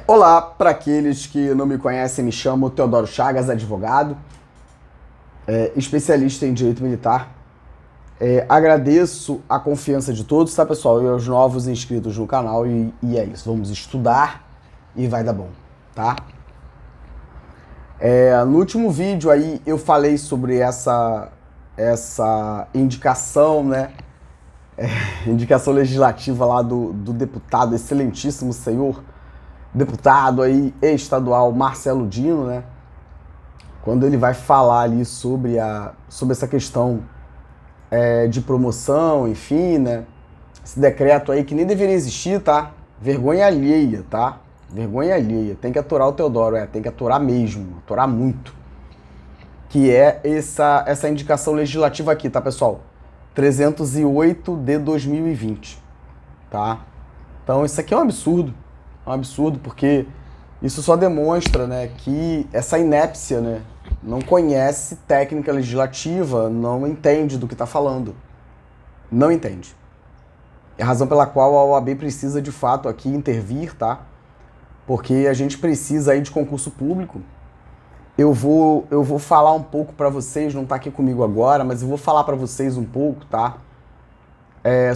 Olá, para aqueles que não me conhecem, me chamo Teodoro Chagas, advogado, especialista em direito militar. Agradeço a confiança de todos, tá, pessoal? E aos novos inscritos no canal, e é isso. Vamos estudar e vai dar bom, tá? No último vídeo aí eu falei sobre essa indicação, né? Indicação legislativa lá do deputado, excelentíssimo senhor deputado aí estadual Marcelo Dino, né? Quando ele vai falar ali sobre essa questão de promoção, enfim, né? Esse decreto aí que nem deveria existir, tá? Vergonha alheia, tá? Vergonha alheia. Tem que aturar o Teodoro, tem que aturar mesmo, aturar muito. Que é essa indicação legislativa aqui, tá, pessoal? 308 de 2020, tá? Então isso aqui é um absurdo. É um absurdo, porque isso só demonstra, né, que essa inépcia, né, não conhece técnica legislativa, não entende do que está falando. Não entende. É a razão pela qual a OAB precisa, de fato, aqui intervir, tá? Porque a gente precisa aí de concurso público. Eu vou falar um pouco para vocês, não está aqui comigo agora, mas eu vou falar para vocês um pouco, tá?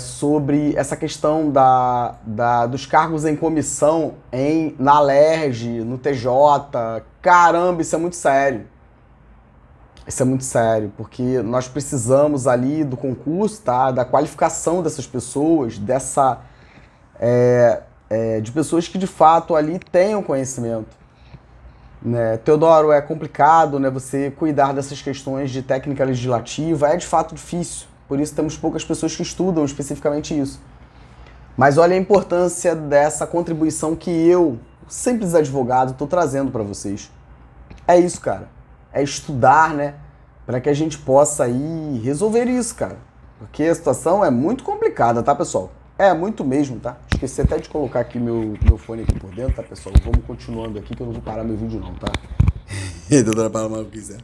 Sobre essa questão dos cargos em comissão na LERJ, no TJ. Caramba, isso é muito sério. Isso é muito sério, porque nós precisamos ali do concurso, tá? Da qualificação dessas pessoas, de pessoas que de fato ali tenham conhecimento. Né? Teodoro, é complicado, né, você cuidar dessas questões de técnica legislativa, é de fato difícil. Por isso temos poucas pessoas que estudam especificamente isso. Mas olha a importância dessa contribuição que eu, simples advogado, estou trazendo para vocês. É isso, cara. É estudar, né? Para que a gente possa aí resolver isso, cara. Porque a situação é muito complicada, tá, pessoal? É muito mesmo, tá? Esqueci até de colocar aqui meu fone aqui por dentro, tá, pessoal? Vamos continuando aqui que eu não vou parar meu vídeo não, tá? Toda hora para o que quiser.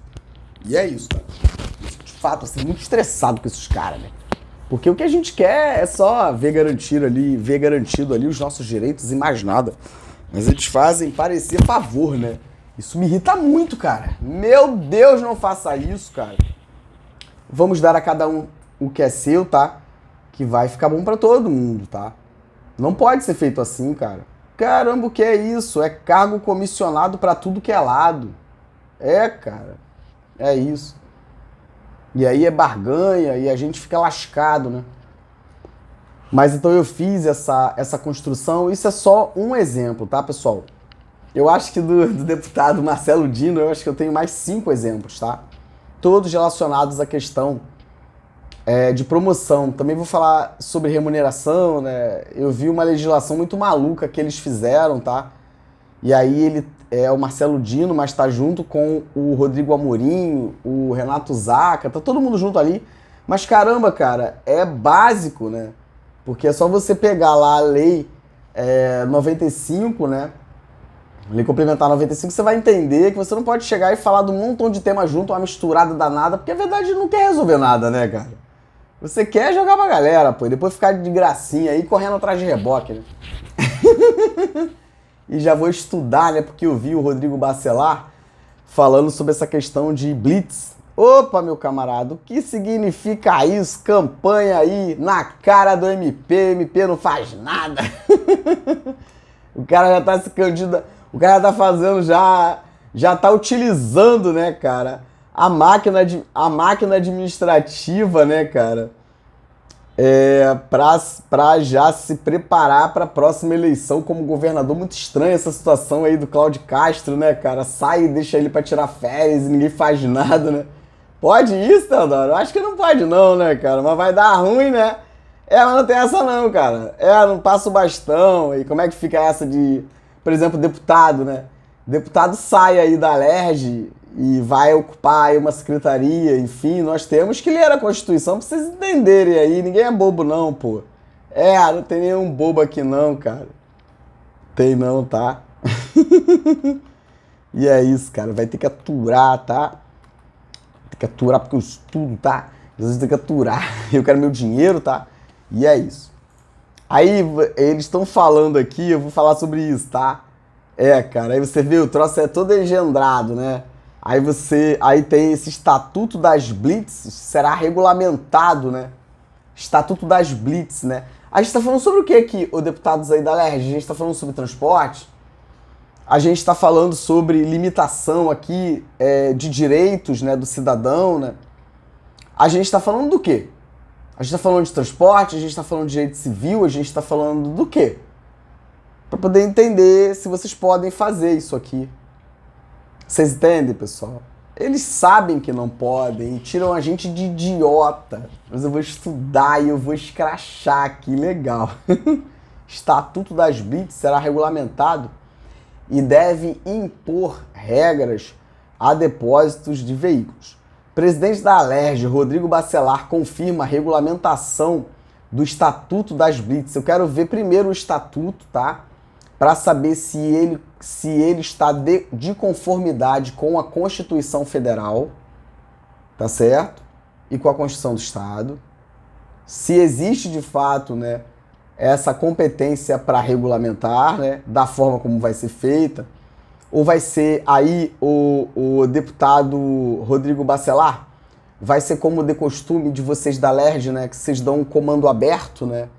E é isso, tá? De fato, assim, muito estressado com esses caras, né? Porque o que a gente quer é só ver garantido ali os nossos direitos e mais nada. Mas eles fazem parecer favor, né? Isso me irrita muito, cara. Meu Deus, não faça isso, cara. Vamos dar a cada um o que é seu, tá? Que vai ficar bom pra todo mundo, tá? Não pode ser feito assim, cara. Caramba, o que é isso? É cargo comissionado pra tudo que é lado. Cara. É isso. E aí é barganha e a gente fica lascado, né? Mas então eu fiz essa construção. Isso é só um exemplo, tá, pessoal? Eu acho que do deputado Marcelo Dino, eu acho que eu tenho mais 5 exemplos, tá? Todos relacionados à questão de promoção. Também vou falar sobre remuneração, né? Eu vi uma legislação muito maluca que eles fizeram, tá? E aí ele é o Marcelo Dino, mas tá junto com o Rodrigo Amorim, o Renato Zaca, tá todo mundo junto ali. Mas caramba, cara, é básico, né? Porque é só você pegar lá a lei 95, né? Lei complementar 95, você vai entender que você não pode chegar e falar de um montão de tema junto, uma misturada danada, porque a verdade não quer resolver nada, né, cara? Você quer jogar pra galera, pô, e depois ficar de gracinha aí correndo atrás de reboque, né? E já vou estudar, né, porque eu vi o Rodrigo Bacelar falando sobre essa questão de blitz. Opa, meu camarada, o que significa isso? Campanha aí na cara do MP não faz nada. O cara já tá se candidatando, o cara tá fazendo já tá utilizando, né, cara, a máquina administrativa, né, cara, pra já se preparar para a próxima eleição como governador. Muito estranha essa situação aí do Cláudio Castro, né, cara? Sai e deixa ele para tirar férias e ninguém faz nada, né? Pode isso, Teodoro? Acho que não pode não, né, cara? Mas vai dar ruim, né? Mas não tem essa não, cara. Não passa o bastão. E como é que fica essa de, por exemplo, deputado, né? Deputado sai aí da LERJ e vai ocupar aí uma secretaria, enfim, nós temos que ler a Constituição pra vocês entenderem aí. Ninguém é bobo não, pô. Não tem nenhum bobo aqui não, cara. Tem não, tá? E é isso, cara. Vai ter que aturar, tá? Tem que aturar porque eu estudo, tá? Às vezes tem que aturar. Eu quero meu dinheiro, tá? E é isso. Aí eles estão falando aqui, eu vou falar sobre isso, tá? É, cara, aí você vê, o troço é todo engendrado, né? Aí tem esse Estatuto das Blitz, será regulamentado, né? Estatuto das Blitz, né? A gente tá falando sobre o que aqui, ô deputados aí da LERJ? A gente tá falando sobre transporte? A gente tá falando sobre limitação aqui de direitos, né, do cidadão, né? A gente tá falando do quê? A gente tá falando de transporte, a gente tá falando de direito civil, a gente tá falando do quê? Para poder entender se vocês podem fazer isso aqui. Vocês entendem, pessoal? Eles sabem que não podem e tiram a gente de idiota. Mas eu vou estudar e eu vou escrachar aqui, legal. Estatuto das Blitz será regulamentado e deve impor regras a depósitos de veículos. Presidente da LERJ, Rodrigo Bacelar, confirma a regulamentação do Estatuto das Blitz. Eu quero ver primeiro o estatuto, tá? Para saber se ele está de conformidade com a Constituição Federal, tá certo? E com a Constituição do Estado. Se existe de fato, né, essa competência para regulamentar, né, da forma como vai ser feita, ou vai ser aí o deputado Rodrigo Bacelar, vai ser como de costume de vocês da LERJ, né, que vocês dão um comando aberto, né,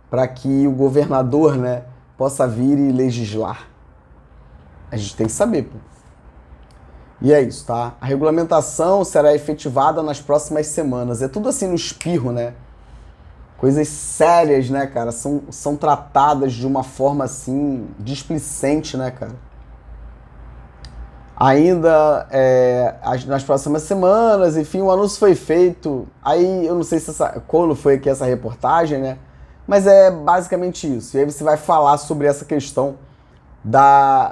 para que o governador, né, possa vir e legislar. A gente tem que saber, pô. E é isso, tá? A regulamentação será efetivada nas próximas semanas. É tudo assim no espirro, né? Coisas sérias, né, cara? São tratadas de uma forma assim, displicente, né, cara? Ainda nas próximas semanas, enfim, o anúncio foi feito. Aí eu não sei quando foi aqui essa reportagem, né? Mas é basicamente isso. E aí você vai falar sobre essa questão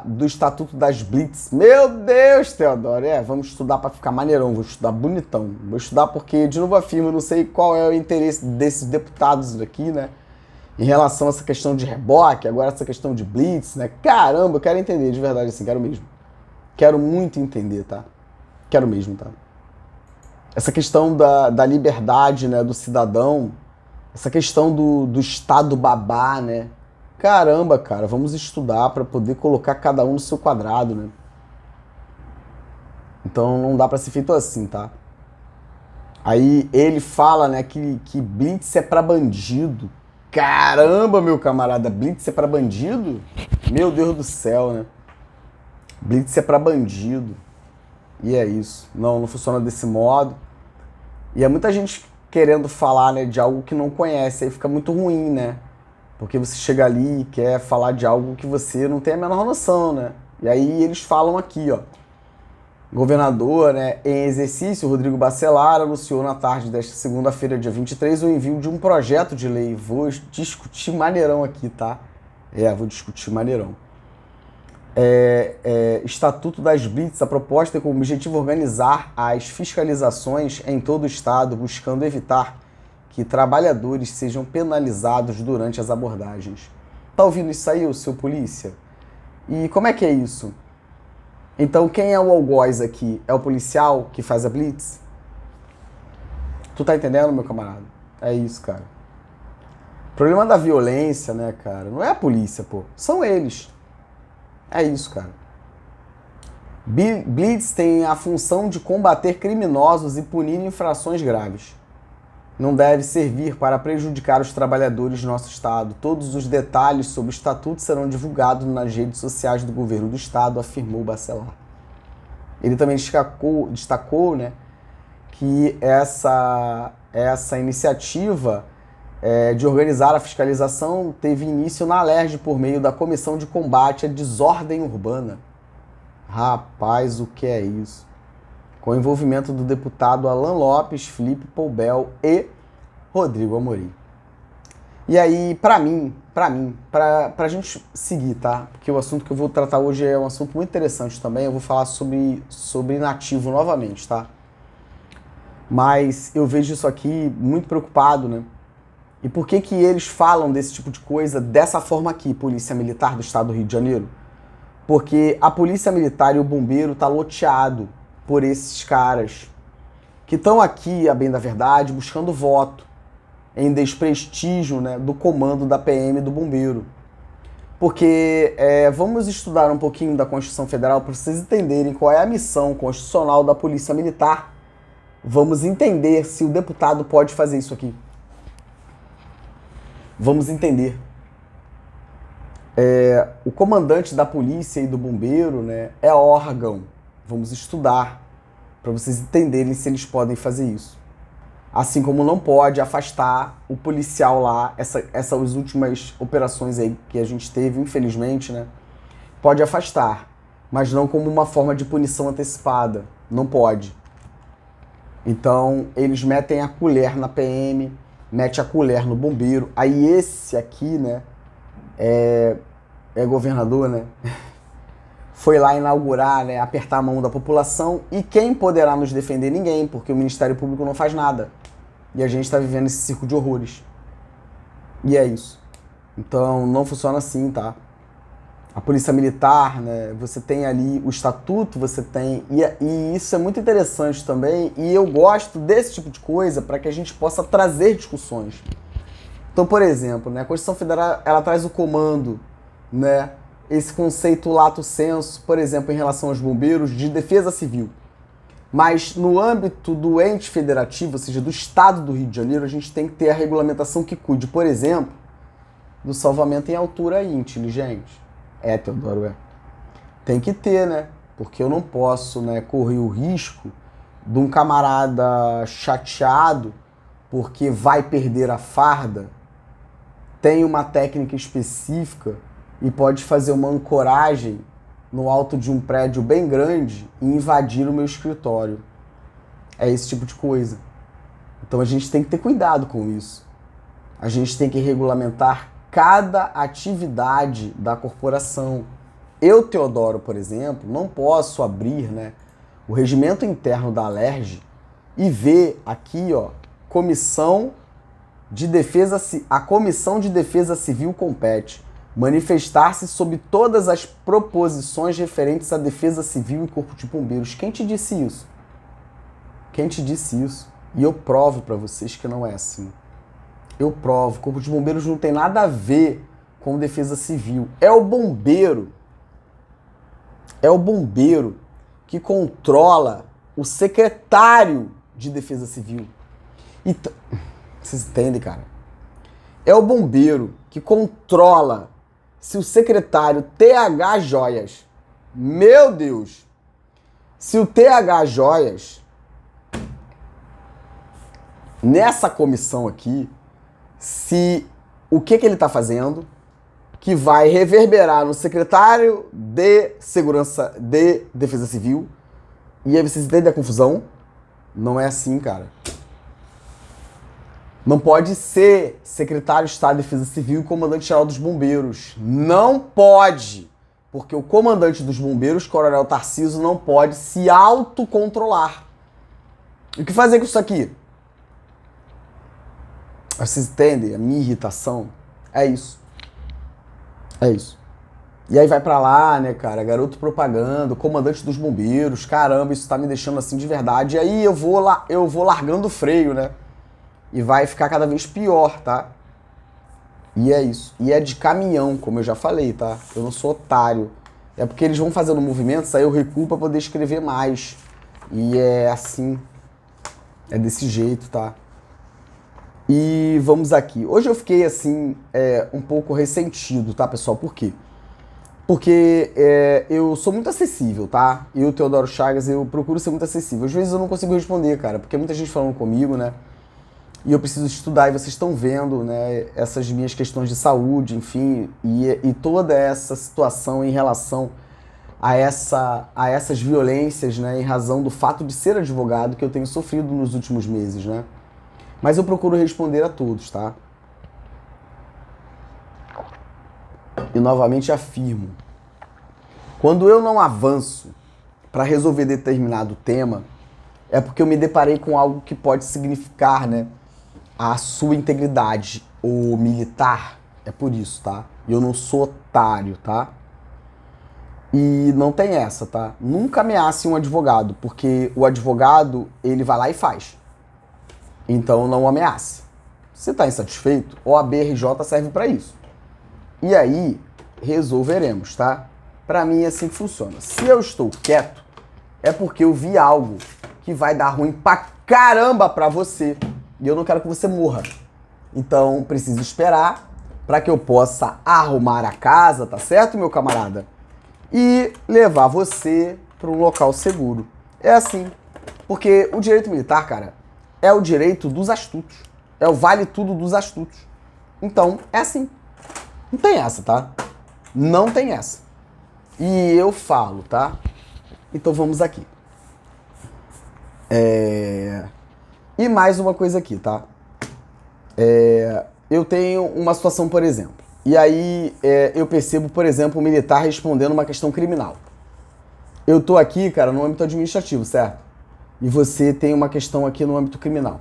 do Estatuto das Blitz. Meu Deus, Teodoro, vamos estudar para ficar maneirão, vou estudar bonitão. Vou estudar porque, de novo afirmo, eu não sei qual é o interesse desses deputados aqui, né? Em relação a essa questão de reboque, agora essa questão de Blitz, né? Caramba, eu quero entender, de verdade, assim, quero mesmo. Quero muito entender, tá? Quero mesmo, tá? Essa questão da liberdade, né, do cidadão, essa questão do Estado babá, né? Caramba, cara, vamos estudar para poder colocar cada um no seu quadrado, né? Então não dá para ser feito assim, tá? Aí ele fala, né, que Blitz é para bandido. Caramba, meu camarada, Blitz é para bandido? Meu Deus do céu, né? Blitz é para bandido. E é isso. Não funciona desse modo. E é muita gente querendo falar, né, de algo que não conhece. Aí fica muito ruim, né? Porque você chega ali e quer falar de algo que você não tem a menor noção, né? E aí eles falam aqui, ó. Governador, né, em exercício, Rodrigo Bacelar, anunciou na tarde desta segunda-feira, dia 23, o envio de um projeto de lei. Vou discutir maneirão aqui, tá? Vou discutir maneirão. Estatuto das Blitz, a proposta tem como objetivo organizar as fiscalizações em todo o estado, buscando evitar que trabalhadores sejam penalizados durante as abordagens. Tá ouvindo isso aí, o seu polícia? E como é que é isso? Então, quem é o algoz aqui? É o policial que faz a Blitz? Tu tá entendendo, meu camarada? É isso, cara. O problema da violência, né, cara, não é a polícia, pô. São eles. É isso, cara. Blitz tem a função de combater criminosos e punir infrações graves. Não deve servir para prejudicar os trabalhadores do nosso Estado. Todos os detalhes sobre o Estatuto serão divulgados nas redes sociais do governo do Estado, afirmou Bacelar. Ele também destacou, né, que essa iniciativa de organizar a fiscalização teve início na LERJ por meio da Comissão de Combate à Desordem Urbana. Rapaz, o que é isso? Com o envolvimento do deputado Alan Lopes, Felipe Poubel e Rodrigo Amorim. E aí, pra gente seguir, tá? Porque o assunto que eu vou tratar hoje é um assunto muito interessante também, eu vou falar sobre inativo novamente, tá? Mas eu vejo isso aqui muito preocupado, né? E por que eles falam desse tipo de coisa dessa forma aqui, Polícia Militar do Estado do Rio de Janeiro? Porque a Polícia Militar e o Bombeiro tá loteado por esses caras que estão aqui, a bem da verdade, buscando voto em desprestígio, né, do comando da PM e do Bombeiro. Porque vamos estudar um pouquinho da Constituição Federal para vocês entenderem qual é a missão constitucional da Polícia Militar. Vamos entender se o deputado pode fazer isso aqui. Vamos entender. O comandante da polícia e do bombeiro, né, é órgão. Vamos estudar para vocês entenderem se eles podem fazer isso. Assim como não pode afastar o policial lá, essas últimas operações aí que a gente teve, infelizmente, né? Pode afastar, mas não como uma forma de punição antecipada. Não pode. Então, eles metem a colher na PM, mete a colher no bombeiro. Aí esse aqui, né, é governador, né? Foi lá inaugurar, né, apertar a mão da população. E quem poderá nos defender? Ninguém, porque o Ministério Público não faz nada. E a gente está vivendo esse circo de horrores. E é isso. Então, não funciona assim, tá? A Polícia Militar, né, você tem ali o estatuto, você tem... E isso é muito interessante também, e eu gosto desse tipo de coisa para que a gente possa trazer discussões. Então, por exemplo, né, a Constituição Federal, ela traz o comando, né, esse conceito lato sensu, por exemplo, em relação aos bombeiros, de defesa civil. Mas no âmbito do ente federativo, ou seja, do Estado do Rio de Janeiro, a gente tem que ter a regulamentação que cuide, por exemplo, do salvamento em altura inteligente. Teodoro, tem que ter, né? Porque eu não posso, né, correr o risco de um camarada chateado porque vai perder a farda, tem uma técnica específica e pode fazer uma ancoragem no alto de um prédio bem grande e invadir o meu escritório. É esse tipo de coisa. Então a gente tem que ter cuidado com isso. A gente tem que regulamentar cada atividade da corporação. Eu, Teodoro, por exemplo, não posso abrir, né, o regimento interno da Alerj e ver aqui, ó, a Comissão de Defesa Civil compete manifestar-se sobre todas as proposições referentes à defesa civil e corpo de bombeiros. Quem te disse isso? Quem te disse isso? E eu provo para vocês que não é assim. Eu provo. Corpo de bombeiros não tem nada a ver com defesa civil. É o bombeiro que controla o secretário de defesa civil. Então, vocês entendem, cara? É o bombeiro que controla se o secretário TH Joias, meu Deus, se o TH Joias, nessa comissão aqui, se o que ele está fazendo, que vai reverberar no secretário de Segurança de Defesa Civil, e aí vocês entendem a confusão? Não é assim, cara. Não pode ser secretário de Estado de Defesa Civil e comandante-geral dos bombeiros. Não pode. Porque o comandante dos bombeiros, Coronel Tarcísio, não pode se autocontrolar. E o que fazer com isso aqui? Vocês entendem a minha irritação? É isso. É isso. E aí vai pra lá, né, cara, garoto propaganda, comandante dos bombeiros, caramba, isso tá me deixando assim de verdade. E aí eu vou largando o freio, né? E vai ficar cada vez pior, tá? E é isso. E é de caminhão, como eu já falei, tá? Eu não sou otário. É porque eles vão fazendo movimentos, aí eu recuo pra poder escrever mais. E é assim. É desse jeito, tá? E vamos aqui. Hoje eu fiquei, assim, um pouco ressentido, tá, pessoal? Por quê? Porque eu sou muito acessível, tá? Eu, Teodoro Chagas, eu procuro ser muito acessível. Às vezes eu não consigo responder, cara, porque muita gente falando comigo, né? E eu preciso estudar, e vocês estão vendo, né, essas minhas questões de saúde, enfim, e toda essa situação em relação a essas violências, né, em razão do fato de ser advogado que eu tenho sofrido nos últimos meses, né? Mas eu procuro responder a todos, tá? E novamente afirmo, quando eu não avanço para resolver determinado tema, é porque eu me deparei com algo que pode significar, né, a sua integridade, o militar. É por isso, tá? Eu não sou otário, tá? E não tem essa, tá? Nunca ameace um advogado, porque o advogado, ele vai lá e faz. Então não ameace. Se tá insatisfeito, o ABRJ serve para isso. E aí, resolveremos, tá? Pra mim é assim que funciona. Se eu estou quieto, é porque eu vi algo que vai dar ruim pra caramba pra você. E eu não quero que você morra. Então, preciso esperar para que eu possa arrumar a casa, tá certo, meu camarada? E levar você para um local seguro. É assim. Porque o direito militar, cara, é o direito dos astutos. É o vale tudo dos astutos. Então, é assim. Não tem essa, tá? Não tem essa. E eu falo, tá? Então vamos aqui. E mais uma coisa aqui, tá? Eu tenho uma situação, por exemplo. E aí eu percebo, por exemplo, um militar respondendo uma questão criminal. Eu tô aqui, cara, no âmbito administrativo, certo? E você tem uma questão aqui no âmbito criminal,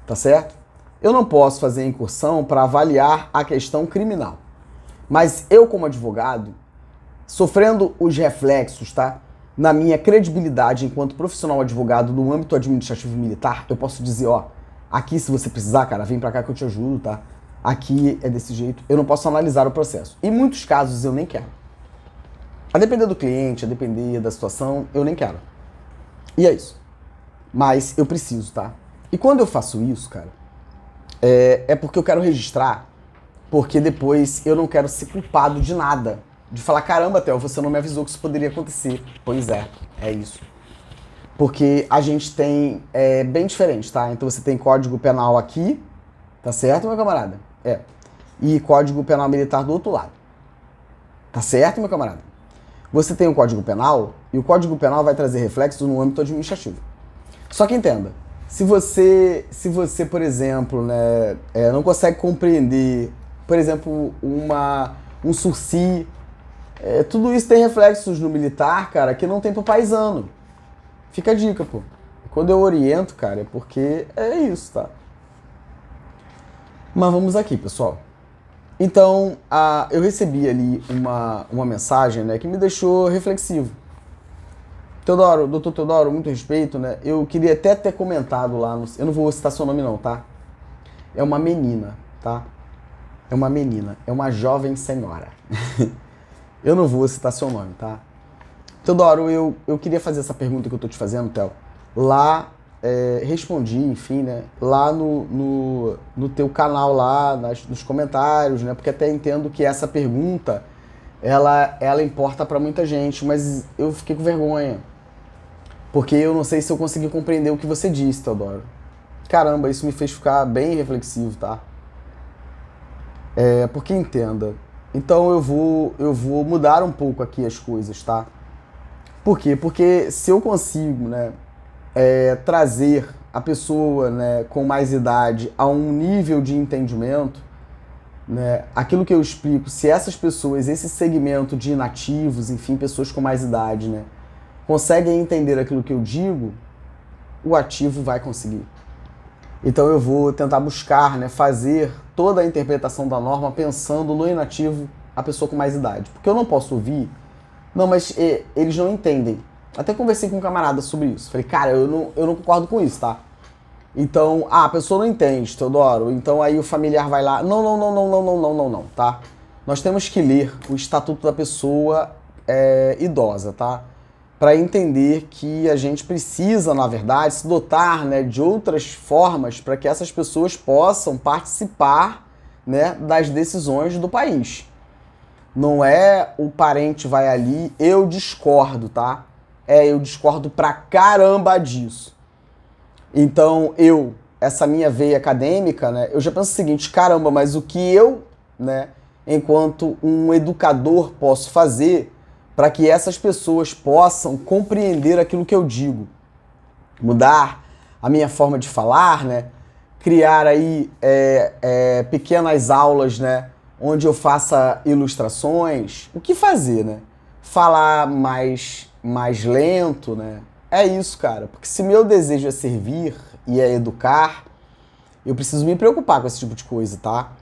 tá certo? Eu não posso fazer incursão para avaliar a questão criminal. Mas eu, como advogado, sofrendo os reflexos, tá? Na minha credibilidade enquanto profissional advogado no âmbito administrativo militar, eu posso dizer, ó, aqui se você precisar, cara, vem pra cá que eu te ajudo, tá? Aqui é desse jeito. Eu não posso analisar o processo. Em muitos casos eu nem quero. A depender do cliente, a depender da situação, eu nem quero. E é isso. Mas eu preciso, tá? E quando eu faço isso, cara, é porque eu quero registrar, porque depois eu não quero ser culpado de nada. De falar, caramba, Theo, você não me avisou que isso poderia acontecer. Pois é isso. Porque a gente tem, bem diferente, tá? Então você tem Código Penal aqui, tá certo, meu camarada? E Código Penal Militar do outro lado. Tá certo, meu camarada? Você tem o Código Penal, e o Código Penal vai trazer reflexos no âmbito administrativo. Só que entenda, se você por exemplo, né, não consegue compreender, por exemplo, um sursi, tudo isso tem reflexos no militar, cara, que não tem pro paisano. Fica a dica, pô. Quando eu oriento, cara, é porque é isso, tá? Mas vamos aqui, pessoal. Então, eu recebi ali uma mensagem, né, que me deixou reflexivo. Teodoro, doutor Teodoro, muito respeito, né? Eu queria até ter comentado lá, eu não vou citar seu nome não, tá? É uma menina, tá? É uma menina, é uma jovem senhora. Eu não vou citar seu nome, tá? Teodoro, eu queria fazer essa pergunta que eu tô te fazendo, Theo. Lá, respondi, enfim, né? Lá no teu canal lá, nos comentários, né? Porque até entendo que essa pergunta, ela importa pra muita gente, mas eu fiquei com vergonha. Porque eu não sei se eu consegui compreender o que você disse, Teodoro. Caramba, isso me fez ficar bem reflexivo, tá? Porque entenda. Então eu vou mudar um pouco aqui as coisas, tá? Por quê? Porque se eu consigo, né, trazer a pessoa, né, com mais idade a um nível de entendimento, né, aquilo que eu explico, se essas pessoas, esse segmento de inativos, enfim, pessoas com mais idade, né, conseguem entender aquilo que eu digo, o ativo vai conseguir. Então eu vou tentar buscar, né, fazer toda a interpretação da norma pensando no inativo, a pessoa com mais idade. Porque eu não posso ouvir, não, mas eles não entendem. Até conversei com um camarada sobre isso. Falei, cara, eu não concordo com isso, tá? Então, a pessoa não entende, Teodoro. Então aí o familiar vai lá. Não, tá? Nós temos que ler o Estatuto da Pessoa Idosa, tá? Para entender que a gente precisa, na verdade, se dotar, né, de outras formas para que essas pessoas possam participar, né, das decisões do país. Não é o parente vai ali, eu discordo, tá? Eu discordo pra caramba disso. Então, essa minha veia acadêmica, né, eu já penso o seguinte, caramba, mas o que eu, né, enquanto um educador posso fazer para que essas pessoas possam compreender aquilo que eu digo? Mudar a minha forma de falar, né? Criar aí pequenas aulas, né, onde eu faça ilustrações. O que fazer, né? Falar mais lento, né? É isso, cara. Porque se meu desejo é servir e é educar, eu preciso me preocupar com esse tipo de coisa, tá?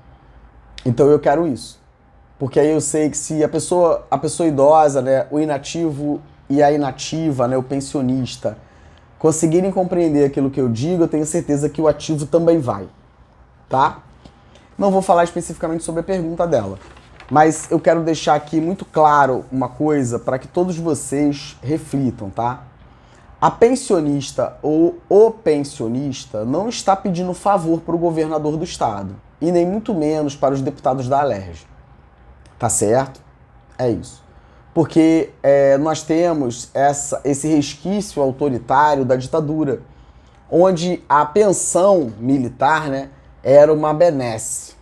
Então eu quero isso. Porque aí eu sei que se a pessoa idosa, né, o inativo e a inativa, né, o pensionista, conseguirem compreender aquilo que eu digo, eu tenho certeza que o ativo também vai, tá? Não vou falar especificamente sobre a pergunta dela, Mas eu quero deixar aqui muito claro uma coisa para que todos vocês reflitam, tá? A pensionista ou o pensionista não está pedindo favor para o governador do estado e nem muito menos para os deputados da Alerj. Tá certo? É isso. Porque nós temos esse resquício autoritário da ditadura, onde a pensão militar, né, era uma benesse.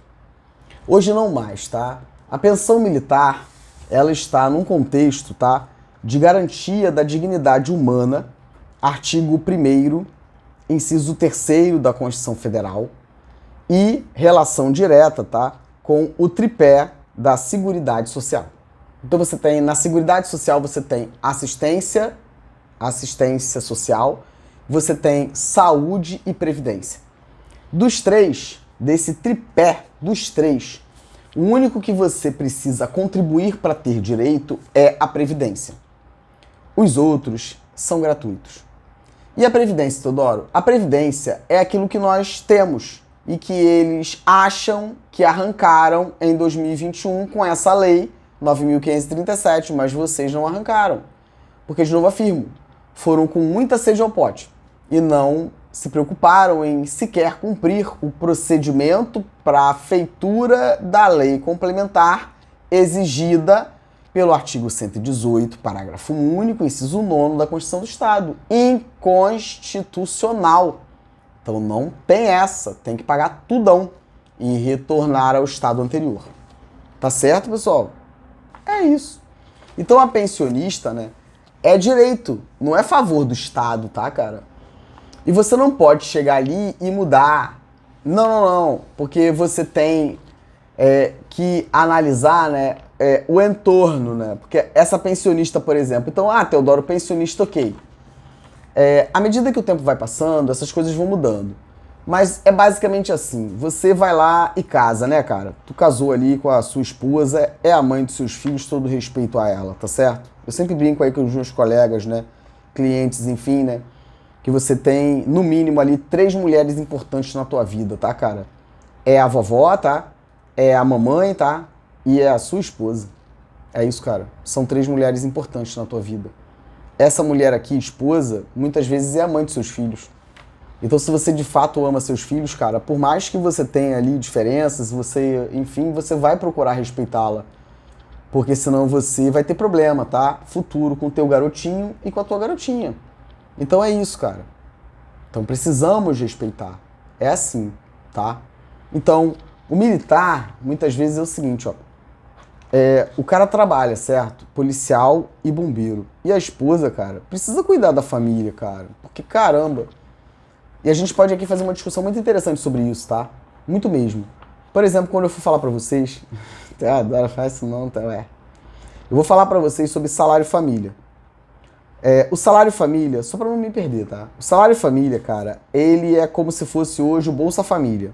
Hoje não mais, tá? A pensão militar, ela está num contexto, tá, de garantia da dignidade humana, artigo 1º, inciso 3º da Constituição Federal, e relação direta, tá, com o tripé da Seguridade Social. Então você tem, na Seguridade Social, você tem assistência social, você tem saúde e previdência. Dos três, desse tripé dos três, o único que você precisa contribuir para ter direito é a previdência. Os outros são gratuitos. E a previdência, Teodoro? A previdência é aquilo que nós temos e que eles acham que arrancaram em 2021 com essa lei 9.537, mas vocês não arrancaram. Porque, de novo afirmo, foram com muita sede ao pote e não se preocuparam em sequer cumprir o procedimento para a feitura da lei complementar exigida pelo artigo 118, parágrafo único, inciso 9 da Constituição do Estado. Inconstitucional. Então não tem essa, tem que pagar tudão e retornar ao estado anterior. Tá certo, pessoal? É isso. Então a pensionista, né, é direito, não é favor do Estado, tá, cara? E você não pode chegar ali e mudar. Não. Porque você tem que analisar, né, o entorno, né? Porque essa pensionista, por exemplo. Então, Teodoro, pensionista, ok. À medida que o tempo vai passando, essas coisas vão mudando. Mas é basicamente assim. Você vai lá e casa, né, cara? Tu casou ali com a sua esposa, é a mãe dos seus filhos, todo respeito a ela, tá certo? Eu sempre brinco aí com os meus colegas, né? Clientes, enfim, né? Que você tem, no mínimo, ali 3 mulheres importantes na tua vida, tá, cara? É a vovó, tá? É a mamãe, tá? E é a sua esposa. É isso, cara. São 3 mulheres importantes na tua vida. Essa mulher aqui, esposa, muitas vezes é a mãe dos seus filhos. Então, se você de fato ama seus filhos, cara, por mais que você tenha ali diferenças, você vai procurar respeitá-la. Porque senão você vai ter problema, tá? Futuro com o teu garotinho e com a tua garotinha. Então é isso, cara. Então precisamos respeitar. É assim, tá? Então, o militar, muitas vezes é o seguinte, ó. O cara trabalha, certo? Policial e bombeiro. E a esposa, cara, precisa cuidar da família, cara. Porque, caramba. E a gente pode aqui fazer uma discussão muito interessante sobre isso, tá? Muito mesmo. Por exemplo, quando eu for falar pra vocês... Adoro, faz isso não, então Eu vou falar pra vocês sobre salário família. O salário família, só pra não me perder, tá? O salário família, cara, ele é como se fosse hoje o Bolsa Família.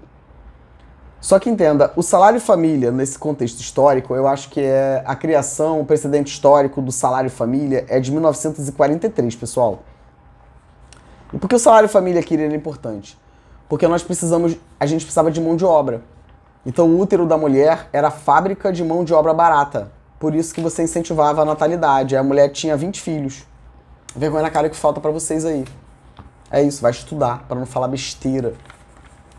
Só que entenda, o salário família, nesse contexto histórico, eu acho que a criação, o precedente histórico do salário família é de 1943, pessoal. E por que o salário família aqui era importante? Porque a gente precisava de mão de obra. Então o útero da mulher era a fábrica de mão de obra barata. Por isso que você incentivava a natalidade. A mulher tinha 20 filhos. Vergonha na cara que falta pra vocês aí. É isso, vai estudar, pra não falar besteira.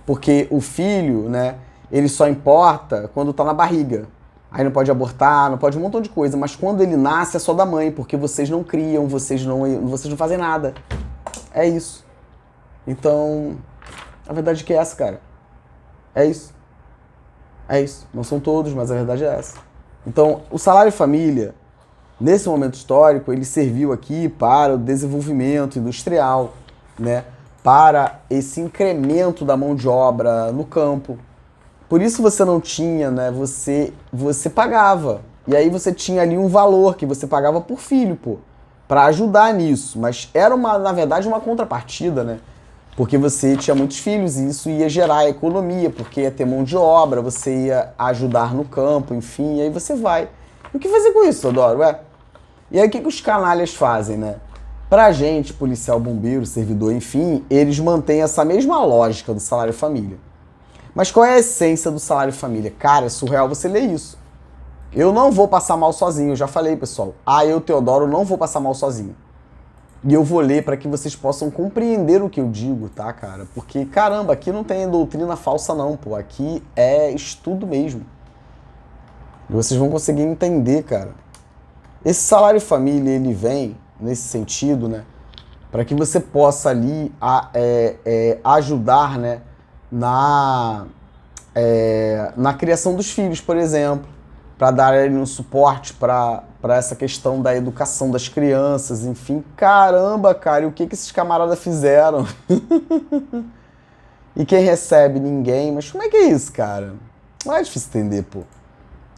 Porque o filho, né, ele só importa quando tá na barriga. Aí não pode abortar, não pode um montão de coisa. Mas quando ele nasce é só da mãe, porque vocês não criam, vocês não fazem nada. É isso. Então, a verdade é que é essa, cara. É isso. É isso. Não são todos, mas a verdade é essa. Então, o salário família, nesse momento histórico, ele serviu aqui para o desenvolvimento industrial, né? Para esse incremento da mão de obra no campo. Por isso você não tinha, né? Você pagava. E aí você tinha ali um valor que você pagava por filho, pô, para ajudar nisso. Mas era, na verdade, uma contrapartida, né? Porque você tinha muitos filhos e isso ia gerar economia, porque ia ter mão de obra, você ia ajudar no campo, enfim, e aí você vai. E o que fazer com isso, Teodoro? E aí o que os canalhas fazem, né? Pra gente, policial, bombeiro, servidor, enfim, eles mantêm essa mesma lógica do salário família. Mas qual é a essência do salário família? Cara, é surreal você ler isso. Eu não vou passar mal sozinho, eu já falei, pessoal. Eu, Teodoro, não vou passar mal sozinho. E eu vou ler para que vocês possam compreender o que eu digo, tá, cara? Porque, caramba, aqui não tem doutrina falsa não, pô. Aqui é estudo mesmo. E vocês vão conseguir entender, cara. Esse salário família, ele vem nesse sentido, né? Para que você possa ali ajudar, né? Na criação dos filhos, por exemplo. Para dar ali um suporte para essa questão da educação das crianças, enfim. Caramba, cara, e o que esses camaradas fizeram? E quem recebe? Ninguém. Mas como é que é isso, cara? Não é difícil entender, pô.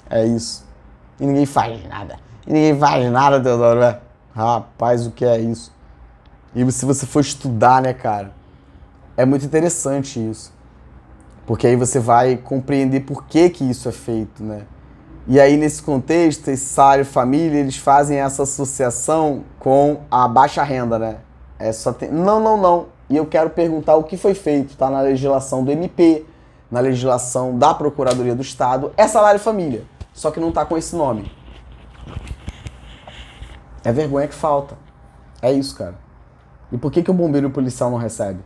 É isso. E ninguém faz nada. E ninguém faz nada, Teodoro. Rapaz, o que é isso? E se você for estudar, né, cara? É muito interessante isso. Porque aí você vai compreender por que isso é feito, né? E aí, nesse contexto, esse salário família, eles fazem essa associação com a baixa renda, né? Não. E eu quero perguntar o que foi feito, tá? Na legislação do MP, na legislação da Procuradoria do Estado, é salário família. Só que não tá com esse nome. É vergonha que falta. É isso, cara. E por que o bombeiro e o policial não recebem?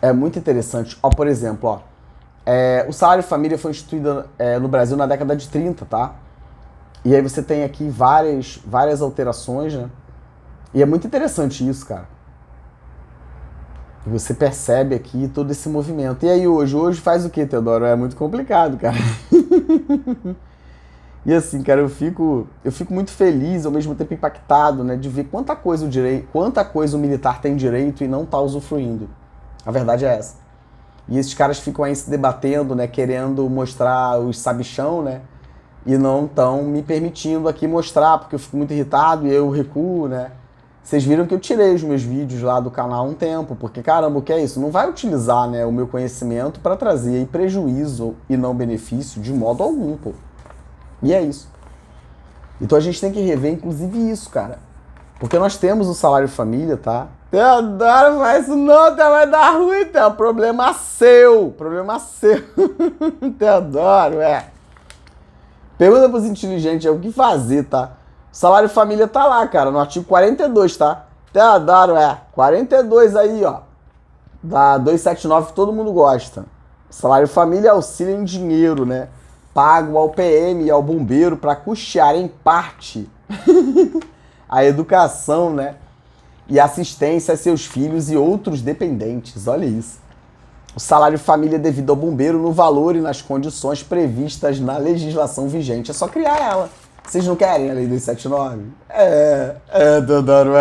É muito interessante. Ó, por exemplo, ó. O salário família foi instituído no Brasil na década de 30, tá? E aí você tem aqui várias alterações, né? E é muito interessante isso, cara. Você percebe aqui todo esse movimento. E aí hoje? Hoje faz o quê, Teodoro? É muito complicado, cara. E assim, cara, eu fico muito feliz, ao mesmo tempo impactado, né? De ver quanta coisa o militar tem direito e não tá usufruindo. A verdade é essa. E esses caras ficam aí se debatendo, né? Querendo mostrar os sabichão, né? E não estão me permitindo aqui mostrar, porque eu fico muito irritado e eu recuo, né? Vocês viram que eu tirei os meus vídeos lá do canal há um tempo, porque, caramba, o que é isso? Não vai utilizar, né, o meu conhecimento para trazer aí prejuízo e não benefício de modo algum, pô. E é isso. Então a gente tem que rever, inclusive, isso, cara. Porque nós temos o salário família, tá? Teodoro, faz isso não, vai dar ruim, tá? Problema seu. Problema seu. Teodoro, Pergunta pros inteligentes o que fazer, tá? O salário família tá lá, cara, no artigo 42, tá? Teodoro, 42 aí, ó. Da 279 que todo mundo gosta. Salário família é auxílio em dinheiro, né? Pago ao PM e ao bombeiro para custear em parte a educação, né? E assistência a seus filhos e outros dependentes. Olha isso. O salário família é devido ao bombeiro no valor e nas condições previstas na legislação vigente. É só criar ela. Vocês não querem a lei 279? Teodoro,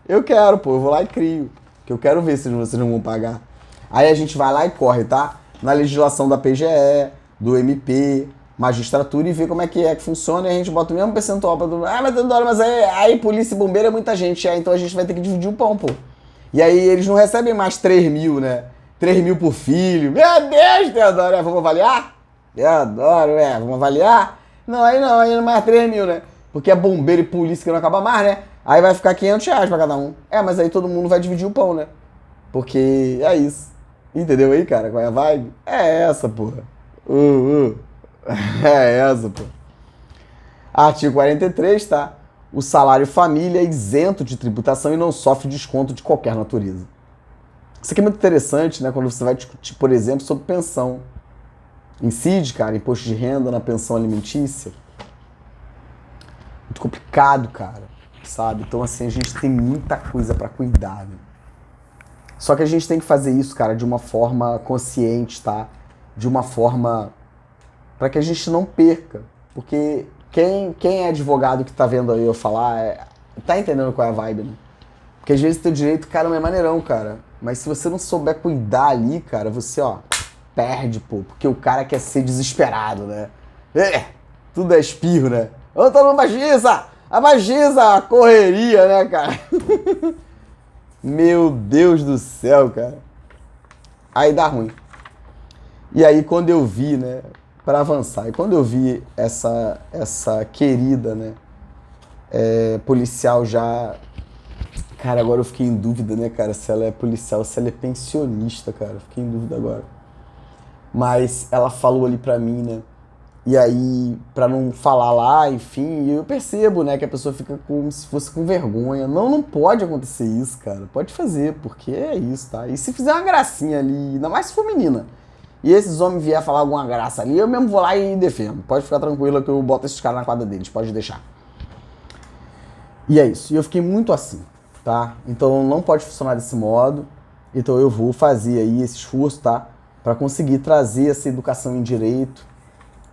Eu quero, pô. Eu vou lá e crio. Que eu quero ver se vocês não vão pagar. Aí a gente vai lá e corre, tá? Na legislação da PGE, do MP, magistratura e vê como é que funciona e a gente bota o mesmo percentual pra todo mundo. Mas Teodoro, mas aí polícia e bombeiro é muita gente. Então a gente vai ter que dividir o pão, pô. E aí eles não recebem mais 3 mil, né? 3 mil por filho. Meu Deus, Teodoro, vamos avaliar? Teodoro, vamos avaliar? Não, aí não mais 3 mil, né? Porque é bombeiro e polícia que não acaba mais, né? Aí vai ficar R$500 pra cada um. Mas aí todo mundo vai dividir o pão, né? Porque é isso. Entendeu aí, cara? Qual é a vibe? É essa, porra. É essa, pô. Artigo 43, tá? O salário família é isento de tributação e não sofre desconto de qualquer natureza. Isso aqui é muito interessante, né? Quando você vai discutir, por exemplo, sobre pensão. Incide, cara, imposto de renda na pensão alimentícia. Muito complicado, cara, sabe? Então, assim, a gente tem muita coisa pra cuidar, né? Só que a gente tem que fazer isso, cara, de uma forma consciente, tá? De uma forma para que a gente não perca. Porque quem é advogado que tá vendo aí eu falar, tá entendendo qual é a vibe, né? Porque às vezes teu direito, cara, não é maneirão, cara. Mas se você não souber cuidar ali, cara, você, perde, pô. Porque o cara quer ser desesperado, né? Tudo é espirro, né? Ô, todo mundo magiza a correria, né, cara? Meu Deus do céu, cara. Aí dá ruim. E aí quando eu vi, né, para avançar, e quando eu vi essa querida, né, policial já... Cara, agora eu fiquei em dúvida, né, cara, se ela é policial, se ela é pensionista, cara. Fiquei em dúvida agora. Mas ela falou ali pra mim, né, E aí, pra não falar lá, enfim, eu percebo, né, que a pessoa fica como se fosse com vergonha. Não pode acontecer isso, cara. Pode fazer, porque é isso, tá? E se fizer uma gracinha ali, ainda mais se for menina, e esses homens vier falar alguma graça ali, eu mesmo vou lá e defendo. Pode ficar tranquilo que eu boto esses caras na quadra deles, pode deixar. E é isso. E eu fiquei muito assim, tá? Então não pode funcionar desse modo. Então eu vou fazer aí esse esforço, tá? Para conseguir trazer essa educação em direito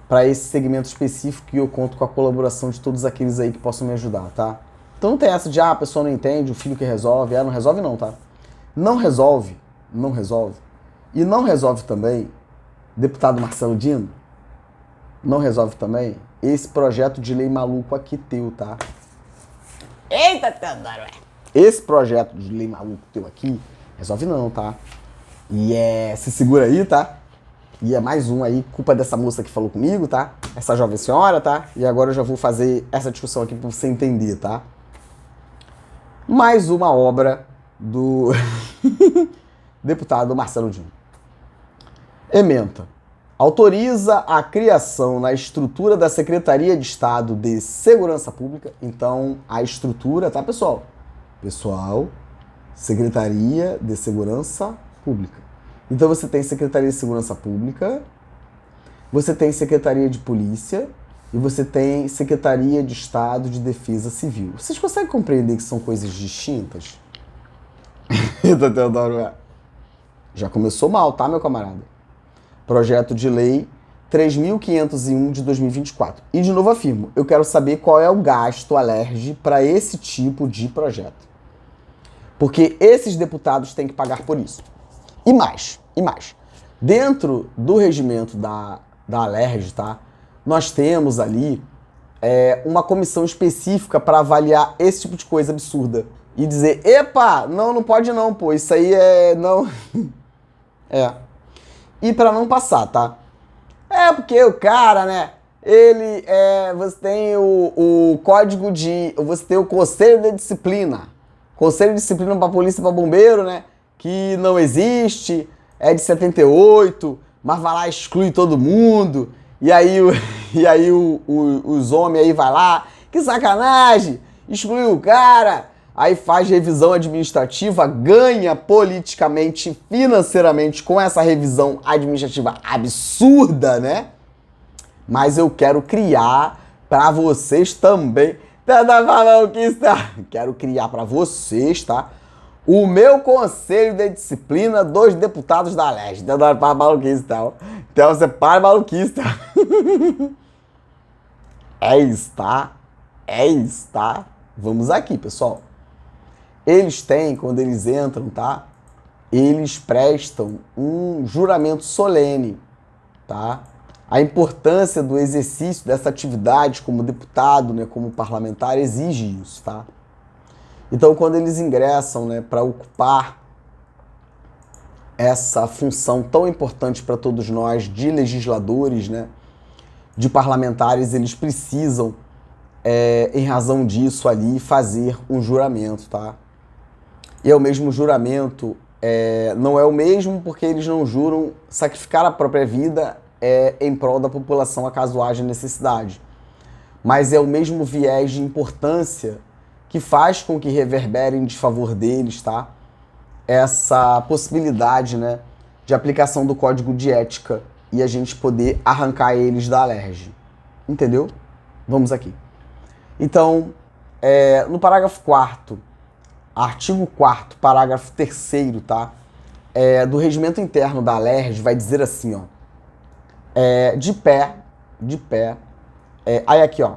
para esse segmento específico, e eu conto com a colaboração de todos aqueles aí que possam me ajudar, tá? Então não tem essa de, a pessoa não entende, o filho que resolve. Não resolve não, tá? Não resolve. E não resolve também, deputado Marcelo Dino, não resolve também esse projeto de lei maluco aqui teu, tá? Eita, Teodoro! Esse projeto de lei maluco teu aqui, resolve não, tá? E se segura aí, tá? E é mais um aí, culpa dessa moça que falou comigo, tá? Essa jovem senhora, tá? E agora eu já vou fazer essa discussão aqui pra você entender, tá? Mais uma obra do deputado Marcelo Dino. Ementa. Autoriza a criação na estrutura da Secretaria de Estado de Segurança Pública. Então, a estrutura, tá, pessoal? Pessoal, Secretaria de Segurança Pública. Então você tem Secretaria de Segurança Pública, você tem Secretaria de Polícia e você tem Secretaria de Estado de Defesa Civil. Vocês conseguem compreender que são coisas distintas? Eita, Teodoro, já começou mal, tá, meu camarada? Projeto de Lei 3.501 de 2024. E de novo afirmo, eu quero saber qual é o gasto alerge para esse tipo de projeto. Porque esses deputados têm que pagar por isso. E mais. Dentro do regimento da Alerj, tá? Nós temos ali uma comissão específica para avaliar esse tipo de coisa absurda. E dizer, epa, não pode não, pô, isso aí não... E para não passar, tá? Porque o cara, né, ele, você tem o código de... Você tem o Conselho de Disciplina. Conselho de Disciplina para Polícia e para Bombeiro, né? Que não existe, é de 78, mas vai lá e exclui todo mundo, e aí, os homens aí vai lá, que sacanagem, exclui o cara, aí faz revisão administrativa, ganha politicamente, financeiramente com essa revisão administrativa absurda, né? Mas eu quero criar para vocês também, quero criar para vocês, tá? O meu conselho de disciplina dos deputados da Alerj. Para maluquice, então. Então você para maluquice, tá? É isso, tá? Vamos aqui, pessoal. Eles têm, quando eles entram, tá? Eles prestam um juramento solene, tá? A importância do exercício dessa atividade como deputado, né, como parlamentar, exige isso, tá? Então, quando eles ingressam, né, para ocupar essa função tão importante para todos nós de legisladores, né, de parlamentares, eles precisam, em razão disso ali, fazer um juramento, tá? E é o mesmo juramento, não é o mesmo porque eles não juram sacrificar a própria vida em prol da população acaso haja necessidade. Mas é o mesmo viés de importância que faz com que reverberem de favor deles, tá? Essa possibilidade, né, de aplicação do código de ética e a gente poder arrancar eles da Alerj. Entendeu? Vamos aqui. Então, no parágrafo 4º, artigo 4º, parágrafo 3º, tá? Do regimento interno da Alerj vai dizer assim, ó. De pé, aí aqui, ó.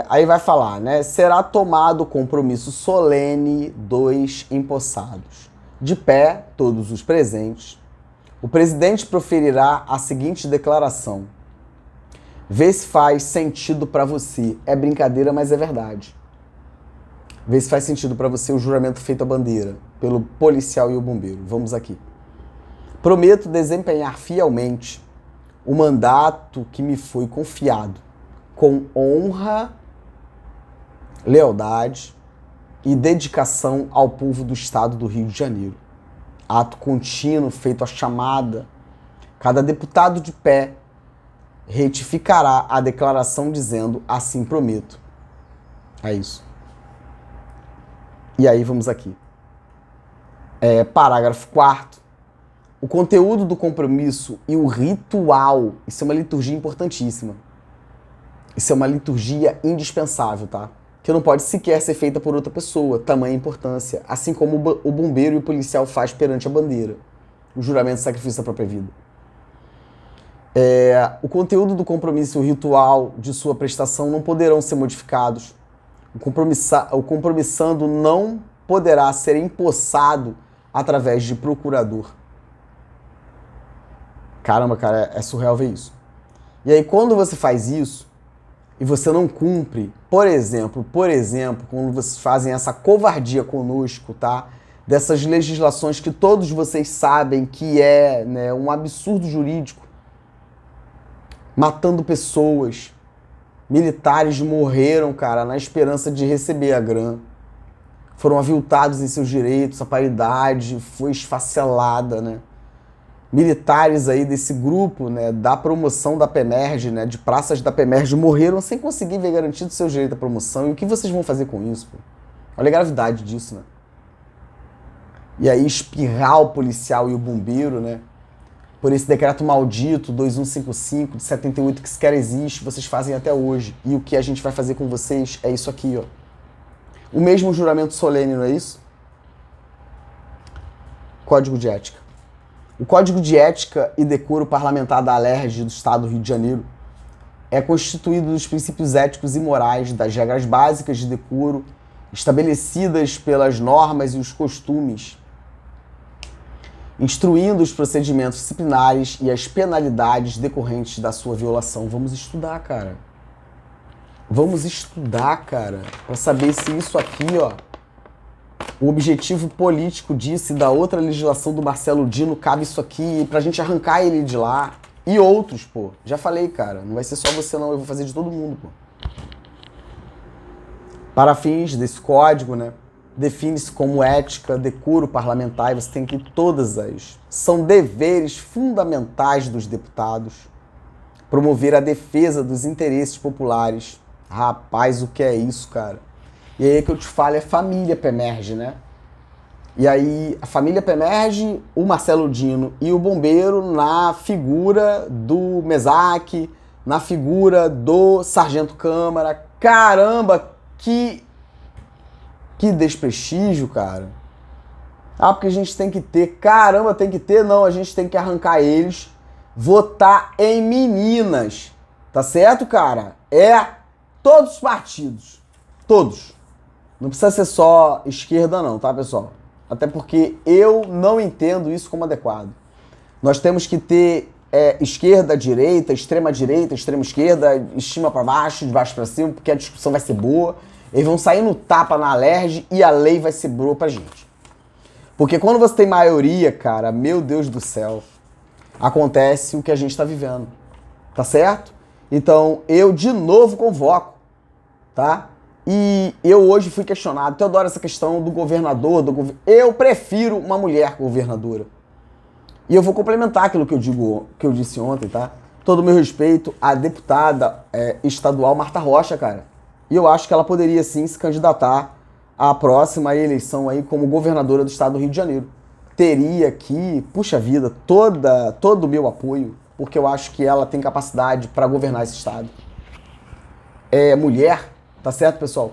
Aí vai falar, né? Será tomado compromisso solene dos empossados. De pé, todos os presentes, o presidente proferirá a seguinte declaração. Vê se faz sentido para você. É brincadeira, mas é verdade. Vê se faz sentido para você o juramento feito à bandeira pelo policial e o bombeiro. Vamos aqui. Prometo desempenhar fielmente o mandato que me foi confiado, com honra, lealdade e dedicação ao povo do estado do Rio de Janeiro. Ato contínuo feito à chamada, cada deputado de pé, retificará a declaração dizendo assim prometo. É isso. E aí vamos aqui. Parágrafo 4º. O conteúdo do compromisso e o ritual, isso é uma liturgia importantíssima. Isso é uma liturgia indispensável, tá? Que não pode sequer ser feita por outra pessoa, tamanha importância, assim como o bombeiro e o policial faz perante a bandeira, o juramento de sacrifício da própria vida. O conteúdo do compromisso e o ritual de sua prestação não poderão ser modificados. O compromissando não poderá ser empossado através de procurador. Caramba, cara, é surreal ver isso. E aí, quando você faz isso e você não cumpre, por exemplo, quando vocês fazem essa covardia conosco, tá? Dessas legislações que todos vocês sabem que é, né, um absurdo jurídico, matando pessoas, militares morreram, cara, na esperança de receber a grana. Foram aviltados em seus direitos, a paridade foi esfacelada, né? Militares aí desse grupo, né, da promoção da PEMERG, né, de praças da PEMERG, morreram sem conseguir ver garantido seu direito à promoção. E o que vocês vão fazer com isso, pô? Olha a gravidade disso, né? E aí espirrar o policial e o bombeiro, né, por esse decreto maldito 2155 de 78 que sequer existe, vocês fazem até hoje. E o que a gente vai fazer com vocês é isso aqui, ó. O mesmo juramento solene, não é isso? Código de Ética. O Código de Ética e Decoro Parlamentar da Alerj do Estado do Rio de Janeiro é constituído dos princípios éticos e morais, das regras básicas de decoro, estabelecidas pelas normas e os costumes, instruindo os procedimentos disciplinares e as penalidades decorrentes da sua violação. Vamos estudar, cara. Vamos estudar, cara, para saber se isso aqui, ó, o objetivo político disso e da outra legislação do Marcelo Dino cabe isso aqui pra gente arrancar ele de lá. E outros, pô. Já falei, cara. Não vai ser só você não, eu vou fazer de todo mundo, pô. Para fins desse código, né, define-se como ética, decoro parlamentar, e você tem que todas as... São deveres fundamentais dos deputados. Promover a defesa dos interesses populares. Rapaz, o que é isso, cara? E aí que eu te falo é família PEMERG, né? E aí a família PEMERG, o Marcelo Dino e o bombeiro na figura do Mesaque, na figura do Sargento Câmara. Caramba, que desprestígio, cara. Ah, porque a gente tem que ter. Caramba, tem que ter? Não, a gente tem que arrancar eles, votar em meninas. Tá certo, cara? Todos os partidos. Todos. Não precisa ser só esquerda não, tá, pessoal? Até porque eu não entendo isso como adequado. Nós temos que ter esquerda, direita, extrema esquerda, de cima para baixo, de baixo para cima, porque a discussão vai ser boa. Eles vão sair no tapa na Alerj e a lei vai ser boa pra gente. Porque quando você tem maioria, cara, meu Deus do céu, acontece o que a gente tá vivendo. Tá certo? Então, eu de novo convoco, tá? E eu hoje fui questionado, eu adoro essa questão do governador, eu prefiro uma mulher governadora. E eu vou complementar aquilo que eu disse ontem, tá? Todo o meu respeito à deputada estadual Marta Rocha, cara. E eu acho que ela poderia sim se candidatar à próxima eleição aí como governadora do estado do Rio de Janeiro. Teria aqui, puxa vida, todo o meu apoio, porque eu acho que ela tem capacidade para governar esse estado. É mulher. Tá certo, pessoal?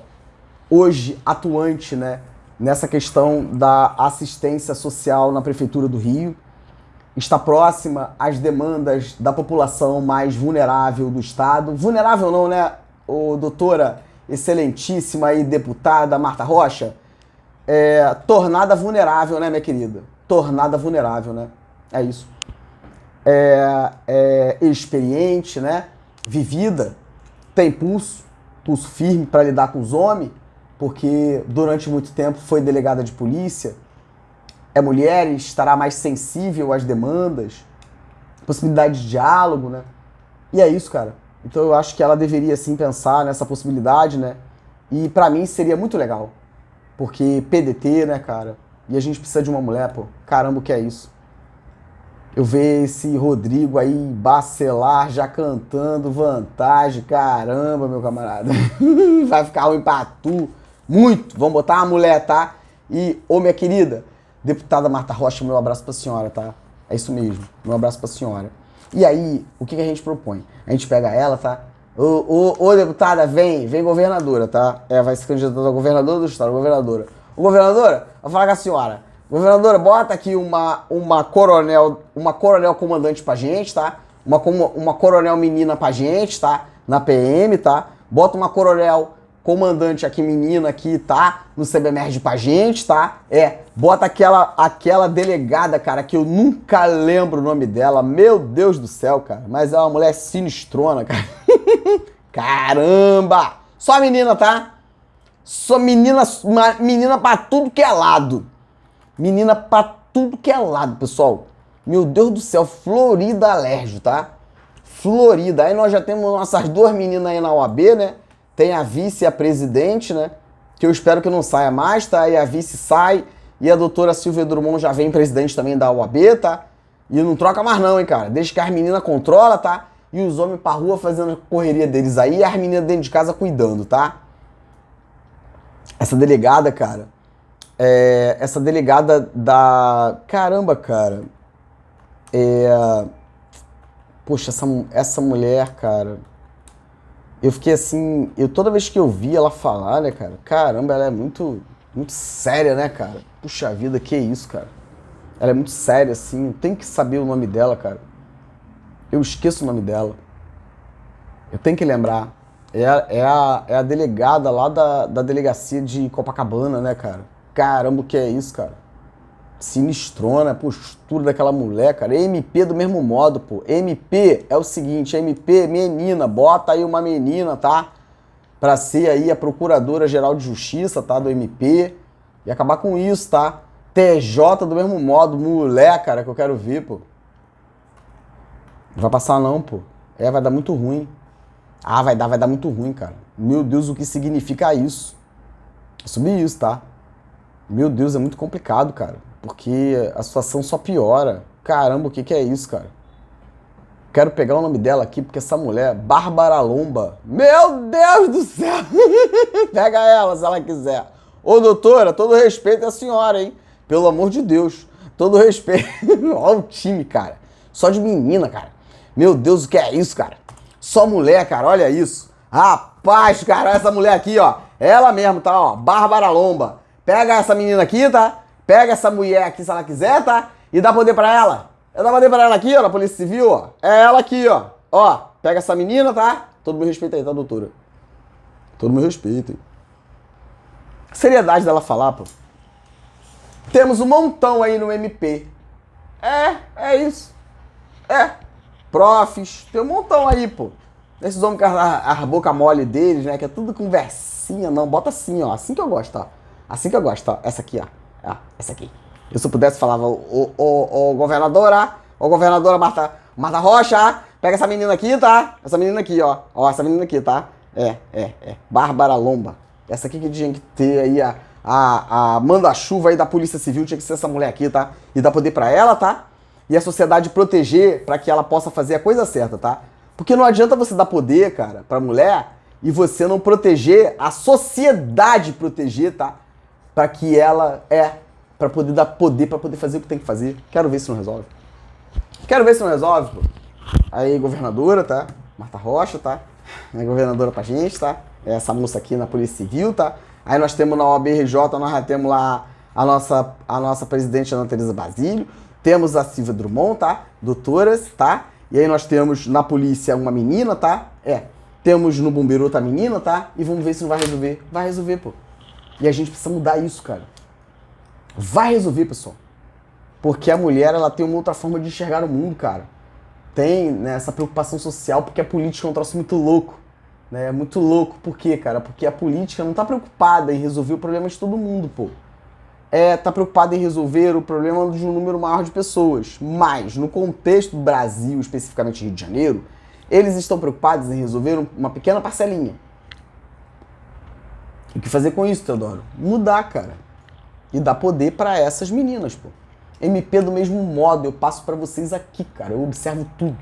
Hoje, atuante, né, nessa questão da assistência social na Prefeitura do Rio, está próxima às demandas da população mais vulnerável do Estado. Vulnerável não, né, doutora excelentíssima e deputada Marta Rocha? Tornada vulnerável, né, minha querida? Tornada vulnerável, né? É isso. Experiente, né? Vivida, tem pulso firme para lidar com os homens, porque durante muito tempo foi delegada de polícia, é mulher e estará mais sensível às demandas, possibilidade de diálogo, né? E é isso, cara. Então eu acho que ela deveria sim pensar nessa possibilidade, né? E pra mim seria muito legal, porque PDT, né, cara? E a gente precisa de uma mulher, pô. Caramba, o que é isso? Eu ver esse Rodrigo aí, Bacelar, já cantando vantagem, caramba, meu camarada. Vai ficar ruim pra tu. Muito. Vamos botar uma mulher, tá? E, ô minha querida, deputada Marta Rocha, meu abraço pra senhora, tá? É isso mesmo, meu abraço pra senhora. E aí, o que a gente propõe? A gente pega ela, tá? Ô deputada, vem governadora, tá? Vai se candidatar a governadora do estado, governadora. Ô governadora, vou falar com a senhora. Governadora, bota aqui uma coronel comandante pra gente, tá? Uma coronel menina pra gente, tá? Na PM, tá? Bota uma coronel comandante aqui, menina aqui, tá? No CBMERG pra gente, tá? Bota aquela delegada, cara, que eu nunca lembro o nome dela. Meu Deus do céu, cara. Mas é uma mulher sinistrona, cara. Caramba! Só menina, tá? Só menina pra tudo que é lado. Menina pra tudo que é lado, pessoal. Meu Deus do céu, Florida Alérgio, tá? Florida. Aí nós já temos nossas duas meninas aí na OAB, né? Tem a vice e a presidente, né? Que eu espero que não saia mais, tá? E a vice sai. E a doutora Silvia Drummond já vem presidente também da OAB, tá? E não troca mais não, hein, cara? Deixa que as meninas controlam, tá? E os homens pra rua fazendo a correria deles aí e as meninas dentro de casa cuidando, tá? Essa delegada, cara... essa delegada da... Caramba, cara. Poxa, essa mulher, cara... Eu fiquei assim... Toda vez que eu vi ela falar, né, cara? Caramba, ela é muito séria, né, cara? Puxa vida, que isso, cara? Ela é muito séria, assim. Tem que saber o nome dela, cara. Eu esqueço o nome dela. Eu tenho que lembrar. É a delegada lá da delegacia de Copacabana, né, cara? Caramba, o que é isso, cara? Sinistrona, a postura daquela mulher, cara. MP do mesmo modo, pô. MP é o seguinte, MP, menina, bota aí uma menina, tá? Pra ser aí a Procuradora-Geral de Justiça, tá? Do MP. E acabar com isso, tá? TJ do mesmo modo, mulher, cara, que eu quero ver, pô. Não vai passar não, pô. Vai dar muito ruim. Vai dar muito ruim, cara. Meu Deus, o que significa isso? Subir isso, tá? Meu Deus, é muito complicado, cara. Porque a situação só piora. Caramba, o que é isso, cara? Quero pegar o nome dela aqui, porque essa mulher, Bárbara Lomba. Meu Deus do céu! Pega ela, se ela quiser. Ô, doutora, todo respeito à senhora, hein? Pelo amor de Deus. Todo respeito. Olha o time, cara. Só de menina, cara. Meu Deus, o que é isso, cara? Só mulher, cara, olha isso. Rapaz, cara, essa mulher aqui, ó. Ela mesmo, tá, ó. Bárbara Lomba. Pega essa menina aqui, tá? Pega essa mulher aqui, se ela quiser, tá? E dá poder pra ela. Dá poder pra ela aqui, ó, na Polícia Civil, ó. É ela aqui, ó. Ó, pega essa menina, tá? Todo meu respeito aí, tá, doutora? Todo meu respeito, hein? Seriedade dela falar, pô. Temos um montão aí no MP. É isso. Profs, tem um montão aí, pô. Esses homens com a boca mole deles, né? Que é tudo conversinha, não. Bota assim, ó. Assim que eu gosto, ó. Assim que eu gosto, ó. Essa aqui, ó. Essa aqui. Eu, se eu pudesse, falava, governadora, Marta Rocha, pega essa menina aqui, tá? Essa menina aqui, ó. Ó, essa menina aqui, tá? Bárbara Lomba. Essa aqui que tinha que ter aí a manda-chuva aí da Polícia Civil, tinha que ser essa mulher aqui, tá? E dar poder pra ela, tá? E a sociedade proteger pra que ela possa fazer a coisa certa, tá? Porque não adianta você dar poder, cara, pra mulher e você não proteger, a sociedade proteger, tá? Pra que ela pra poder dar poder, pra poder fazer o que tem que fazer. Quero ver se não resolve. Pô. Aí, governadora, tá? Marta Rocha, tá? É governadora pra gente, tá? Essa moça aqui na Polícia Civil, tá? Aí nós temos na OAB-RJ, nós já temos lá a nossa presidente Ana Teresa Basílio. Temos a Silvia Drummond, tá? Doutoras, tá? E aí nós temos na polícia uma menina, tá? Temos no bombeiro outra menina, tá? E vamos ver se não vai resolver. Vai resolver, pô. E a gente precisa mudar isso, cara. Vai resolver, pessoal. Porque a mulher, ela tem uma outra forma de enxergar o mundo, cara. Tem, né, essa preocupação social, porque a política é um troço muito louco. Né? É muito louco. Por quê, cara? Porque a política não tá preocupada em resolver o problema de todo mundo, pô. Tá preocupada em resolver o problema de um número maior de pessoas. Mas, no contexto do Brasil, especificamente Rio de Janeiro, eles estão preocupados em resolver uma pequena parcelinha. O que fazer com isso, Teodoro? Mudar, cara. E dar poder pra essas meninas, pô. MP do mesmo modo, eu passo pra vocês aqui, cara. Eu observo tudo.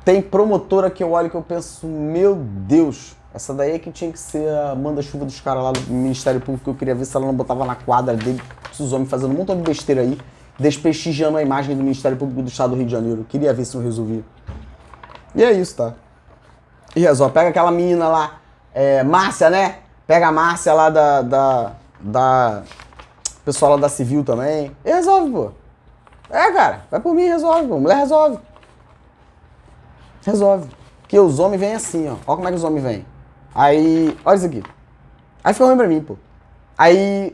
Tem promotora que eu olho que eu penso, meu Deus, essa daí é que tinha que ser a manda-chuva dos caras lá do Ministério Público, que eu queria ver se ela não botava na quadra dele, esses homens fazendo um montão de besteira aí, desprestigiando a imagem do Ministério Público do Estado do Rio de Janeiro. Queria ver se não resolvia. E é isso, tá? E resolve. Pega aquela menina lá, Márcia, né? Pega a Márcia lá da pessoal lá da Civil também. E resolve, pô. Cara, vai por mim e resolve, pô. Mulher resolve. Resolve. Porque os homens vêm assim, ó. Olha como é que os homens vêm. Aí, olha isso aqui. Aí fica ruim pra mim, pô. Aí,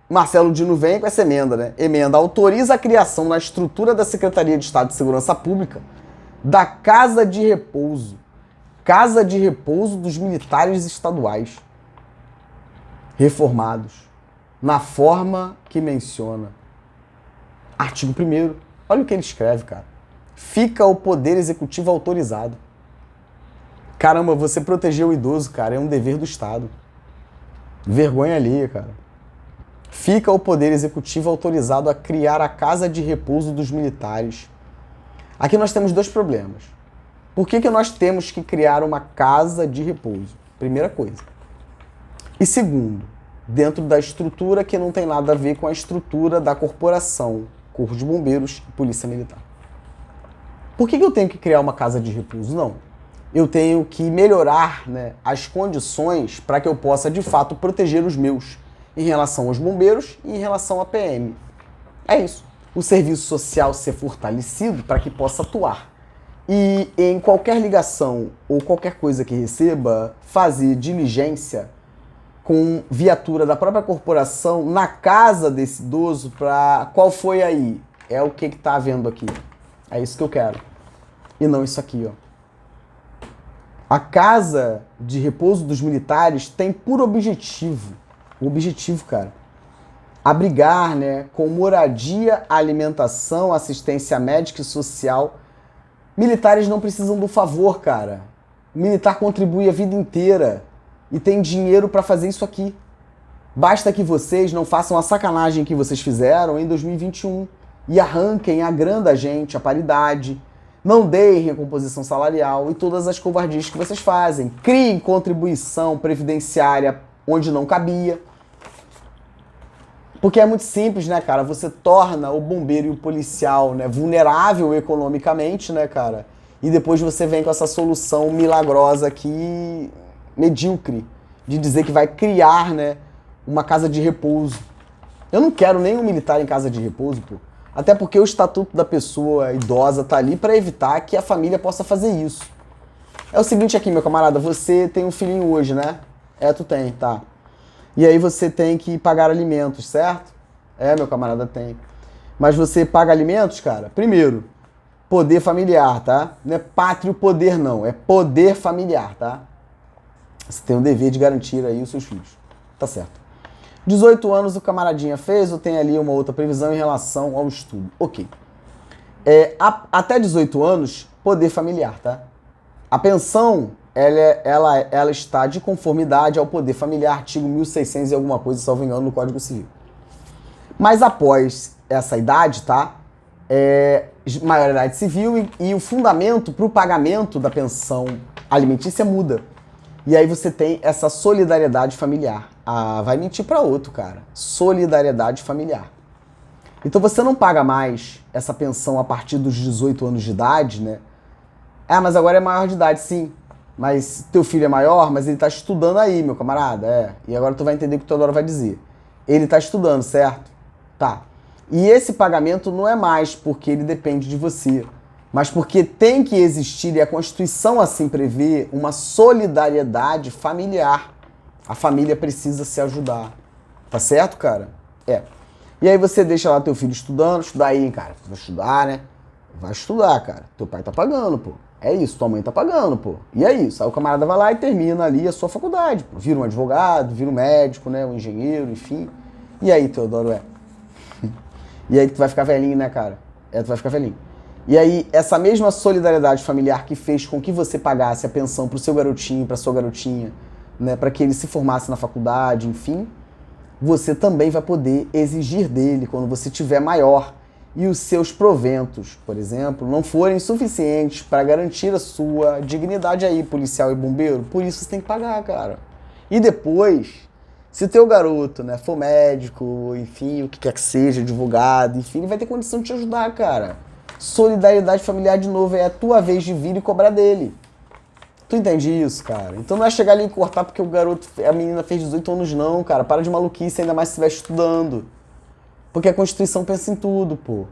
Marcelo Dino vem com essa emenda, né? Emenda autoriza a criação na estrutura da Secretaria de Estado de Segurança Pública da Casa de Repouso. Casa de Repouso dos Militares Estaduais. Reformados. Na forma que menciona. Artigo 1º. Olha o que ele escreve, cara. Fica o Poder Executivo autorizado. Caramba, você proteger o idoso, cara, é um dever do Estado. Vergonha alheia, cara. Fica o Poder Executivo autorizado a criar a Casa de Repouso dos Militares. Aqui nós temos dois problemas. Por que nós temos que criar uma casa de repouso? Primeira coisa. E segundo, dentro da estrutura que não tem nada a ver com a estrutura da corporação, Corpo de Bombeiros e Polícia Militar. Por que eu tenho que criar uma casa de repouso? Não. Eu tenho que melhorar, né, as condições para que eu possa, de fato, proteger os meus em relação aos bombeiros e em relação à PM. É isso. O serviço social ser fortalecido para que possa atuar. E em qualquer ligação ou qualquer coisa que receba, fazer diligência com viatura da própria corporação na casa desse idoso para qual foi aí? É o que está havendo aqui. É isso que eu quero. E não isso aqui, ó. A Casa de Repouso dos Militares tem por objetivo, cara, abrigar, né, com moradia, alimentação, assistência médica e social. Militares não precisam do favor, cara. O militar contribui a vida inteira e tem dinheiro para fazer isso aqui. Basta que vocês não façam a sacanagem que vocês fizeram em 2021 e arranquem a grana da gente, a paridade, não deem recomposição salarial e todas as covardias que vocês fazem. Criem contribuição previdenciária onde não cabia. Porque é muito simples, né, cara? Você torna o bombeiro e o policial, né, vulnerável economicamente, né, cara? E depois você vem com essa solução milagrosa aqui, medíocre, de dizer que vai criar, né, uma casa de repouso. Eu não quero nenhum militar em casa de repouso, pô. Até porque o estatuto da pessoa idosa tá ali para evitar que a família possa fazer isso. É o seguinte aqui, meu camarada, você tem um filhinho hoje, né? Tu tem, tá. E aí você tem que pagar alimentos, certo? Meu camarada, tem. Mas você paga alimentos, cara? Primeiro, poder familiar, tá? Não é pátrio poder, não. É poder familiar, tá? Você tem o dever de garantir aí os seus filhos. Tá certo. 18 anos o camaradinha fez ou tem ali uma outra previsão em relação ao estudo? Ok. Até 18 anos, poder familiar, tá? A pensão, ela está de conformidade ao poder familiar, artigo 1600 e alguma coisa, salvo engano, no Código Civil. Mas após essa idade, tá? Maioridade civil e o fundamento para o pagamento da pensão alimentícia muda. E aí você tem essa solidariedade familiar. Vai mentir para outro, cara. Solidariedade familiar. Então você não paga mais essa pensão a partir dos 18 anos de idade, né? Mas agora é maior de idade, sim. Mas teu filho é maior, mas ele tá estudando aí, meu camarada. E agora tu vai entender o que o Teodoro vai dizer. Ele tá estudando, certo? Tá. E esse pagamento não é mais porque ele depende de você, mas porque tem que existir, e a Constituição assim prevê, uma solidariedade familiar. A família precisa se ajudar. Tá certo, cara? E aí você deixa lá teu filho estudando, estudar aí, cara. Vai estudar, né? Vai estudar, cara. Teu pai tá pagando, pô. É isso, tua mãe tá pagando, pô. E é isso. Aí o camarada vai lá e termina ali a sua faculdade, pô. Vira um advogado, vira um médico, né? Um engenheiro, enfim. E aí, Teodoro, E aí tu vai ficar velhinho, né, cara? Tu vai ficar velhinho. E aí, essa mesma solidariedade familiar que fez com que você pagasse a pensão pro seu garotinho, pra sua garotinha, né, para que ele se formasse na faculdade, enfim, você também vai poder exigir dele quando você tiver maior e os seus proventos, por exemplo, não forem suficientes para garantir a sua dignidade aí, policial e bombeiro, por isso você tem que pagar, cara. E depois, se o teu garoto, né, for médico, enfim, o que quer que seja, advogado, enfim, ele vai ter condição de te ajudar, cara. Solidariedade familiar, de novo, é a tua vez de vir e cobrar dele. Tu entende isso, cara? Então não é chegar ali e cortar porque o garoto, a menina fez 18 anos não, cara. Para de maluquice, ainda mais se estiver estudando. Porque a Constituição pensa em tudo, pô.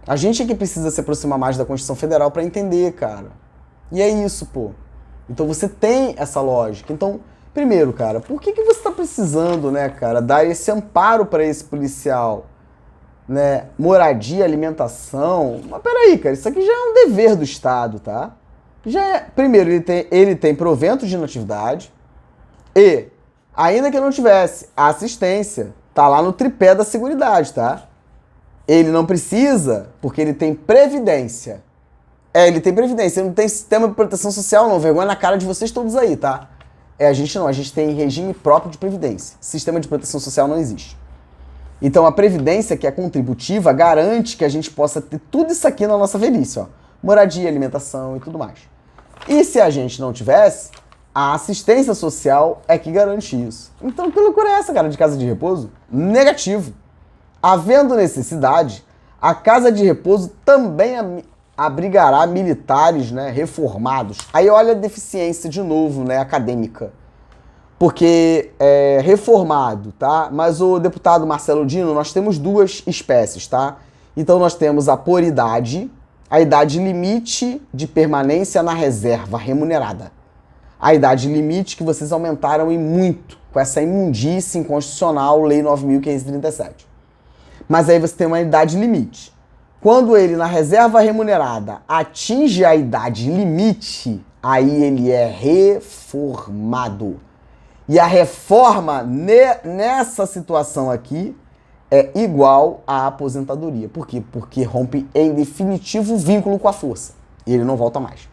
A gente é que precisa se aproximar mais da Constituição Federal para entender, cara. E é isso, pô. Então você tem essa lógica. Então, primeiro, cara, por que você tá precisando, né, cara, dar esse amparo para esse policial? Né? Moradia, alimentação. Mas peraí, cara, isso aqui já é um dever do Estado, tá? Primeiro, ele tem provento de inatividade e, ainda que não tivesse, a assistência tá lá no tripé da Seguridade, tá? Ele não precisa, porque ele tem previdência. Ele tem previdência, ele não tem sistema de proteção social não, vergonha na cara de vocês todos aí, tá? A gente não, a gente tem regime próprio de previdência. Sistema de proteção social não existe. Então a previdência, que é contributiva, garante que a gente possa ter tudo isso aqui na nossa velhice, ó. Moradia, alimentação e tudo mais. E se a gente não tivesse, a assistência social é que garante isso. Então que loucura é essa, cara, de casa de repouso? Negativo. Havendo necessidade, a casa de repouso também abrigará militares, né, reformados. Aí olha a deficiência de novo, né, acadêmica. Porque é reformado, tá? Mas o deputado Marcelo Dino, nós temos duas espécies, tá? Então nós temos a por idade, a idade limite de permanência na reserva remunerada. A idade limite que vocês aumentaram em muito com essa imundície inconstitucional, Lei 9.537. Mas aí você tem uma idade limite. Quando ele, na reserva remunerada, atinge a idade limite, aí ele é reformado. E a reforma nessa situação aqui é igual à aposentadoria. Por quê? Porque rompe em definitivo o vínculo com a força. E ele não volta mais.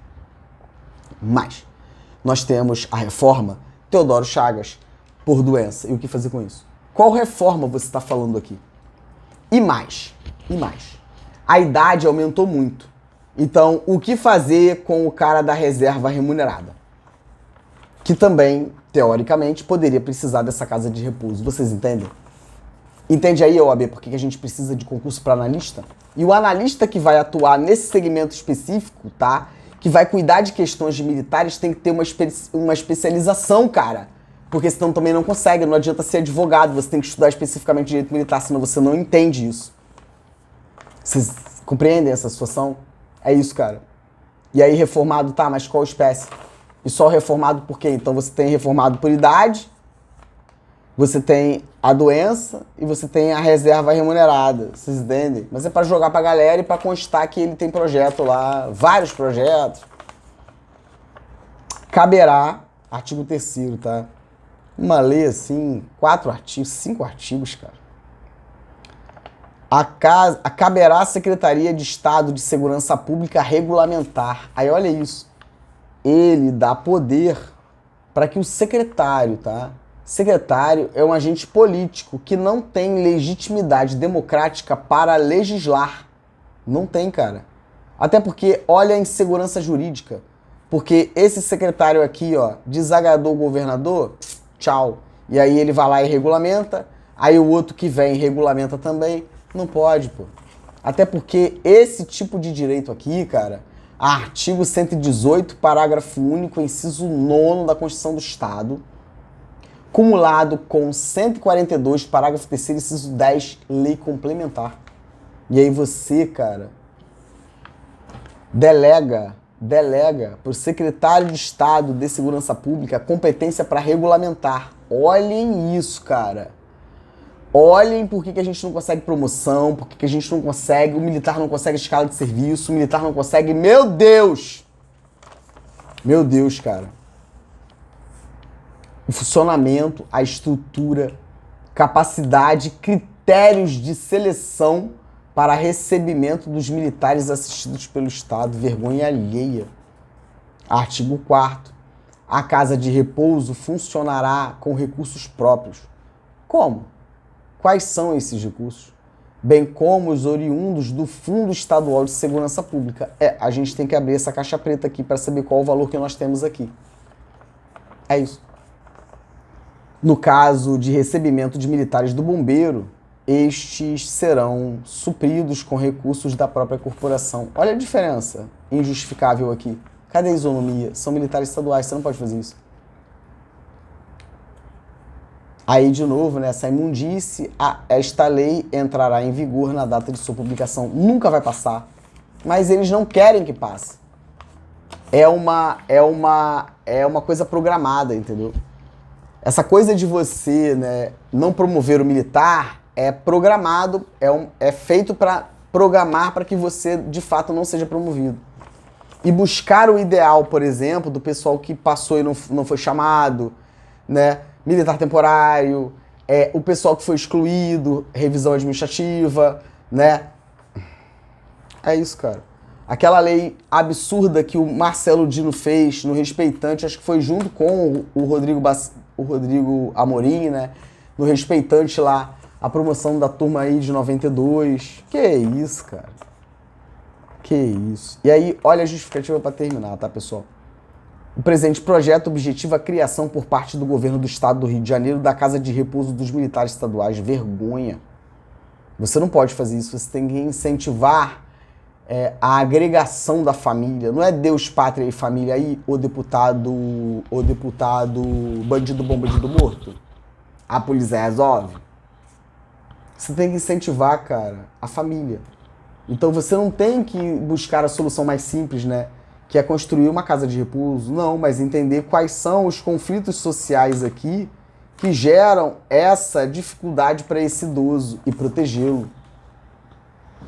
Mas nós temos a reforma Teodoro Chagas por doença. E o que fazer com isso? Qual reforma você está falando aqui? E mais. A idade aumentou muito. Então, o que fazer com o cara da reserva remunerada? Que também, teoricamente, poderia precisar dessa casa de repouso. Vocês entendem? Entende aí, OAB, por que a gente precisa de concurso para analista? E o analista que vai atuar nesse segmento específico, tá? Que vai cuidar de questões de militares, tem que ter uma especialização, cara. Porque senão também não consegue, não adianta ser advogado, você tem que estudar especificamente direito militar, senão você não entende isso. Vocês compreendem essa situação? É isso, cara. E aí reformado, tá, mas qual espécie? E só reformado por quê? Então você tem reformado por idade, você tem a doença e você tem a reserva remunerada. Vocês entendem? Mas é para jogar pra galera e para constar que ele tem projeto lá, vários projetos. Caberá, artigo 3º, tá? Uma lei assim, 4 artigos, 5 artigos, cara. Caberá à Secretaria de Estado de Segurança Pública regulamentar. Aí olha isso. Ele dá poder para que o secretário, tá? Secretário é um agente político que não tem legitimidade democrática para legislar. Não tem, cara. Até porque olha a insegurança jurídica. Porque esse secretário aqui, ó, desagradou o governador, tchau. E aí ele vai lá e regulamenta. Aí o outro que vem regulamenta também. Não pode, pô. Até porque esse tipo de direito aqui, cara, artigo 118, parágrafo único, inciso 9º da Constituição do Estado, cumulado com 142, parágrafo 3º, inciso 10, lei complementar. E aí você, cara, delega para o secretário de Estado de Segurança Pública a competência para regulamentar. Olhem isso, cara. Olhem por que a gente não consegue promoção, por que a gente não consegue, o militar não consegue escala de serviço, o militar não consegue... Meu Deus! Meu Deus, cara. O funcionamento, a estrutura, capacidade, critérios de seleção para recebimento dos militares assistidos pelo Estado. Vergonha alheia. Artigo 4º. A casa de repouso funcionará com recursos próprios. Como? Quais são esses recursos? bem como os oriundos do Fundo Estadual de Segurança Pública. A gente tem que abrir essa caixa preta aqui para saber qual o valor que nós temos aqui. É isso. No caso de recebimento de militares do bombeiro, estes serão supridos com recursos da própria corporação. Olha a diferença injustificável aqui. Cadê a isonomia? São militares estaduais, você não pode fazer isso. Aí, de novo, né, essa imundície, esta lei entrará em vigor na data de sua publicação. Nunca vai passar, mas eles não querem que passe. É uma coisa programada, entendeu? Essa coisa de você, né, não promover o militar é programado, é feito para programar para que você, de fato, não seja promovido. E buscar o ideal, por exemplo, do pessoal que passou e não foi chamado, né? Militar temporário, o pessoal que foi excluído, revisão administrativa, né? É isso, cara. Aquela lei absurda que o Marcelo Dino fez no Respeitante, acho que foi junto com o Rodrigo Amorim, né? No Respeitante lá, a promoção da turma aí de 92. Que isso, cara. Que isso. E aí, olha a justificativa para terminar, tá, pessoal? O presente projeto objetiva a criação por parte do governo do estado do Rio de Janeiro da Casa de Repouso dos Militares Estaduais. Vergonha. Você não pode fazer isso, você tem que incentivar a agregação da família. Não é Deus, pátria e família aí, o deputado bandido bom, bandido morto. A polícia resolve. Você tem que incentivar, cara, a família. Então você não tem que buscar a solução mais simples, né? Que é construir uma casa de repouso. Não, mas entender quais são os conflitos sociais aqui que geram essa dificuldade para esse idoso e protegê-lo.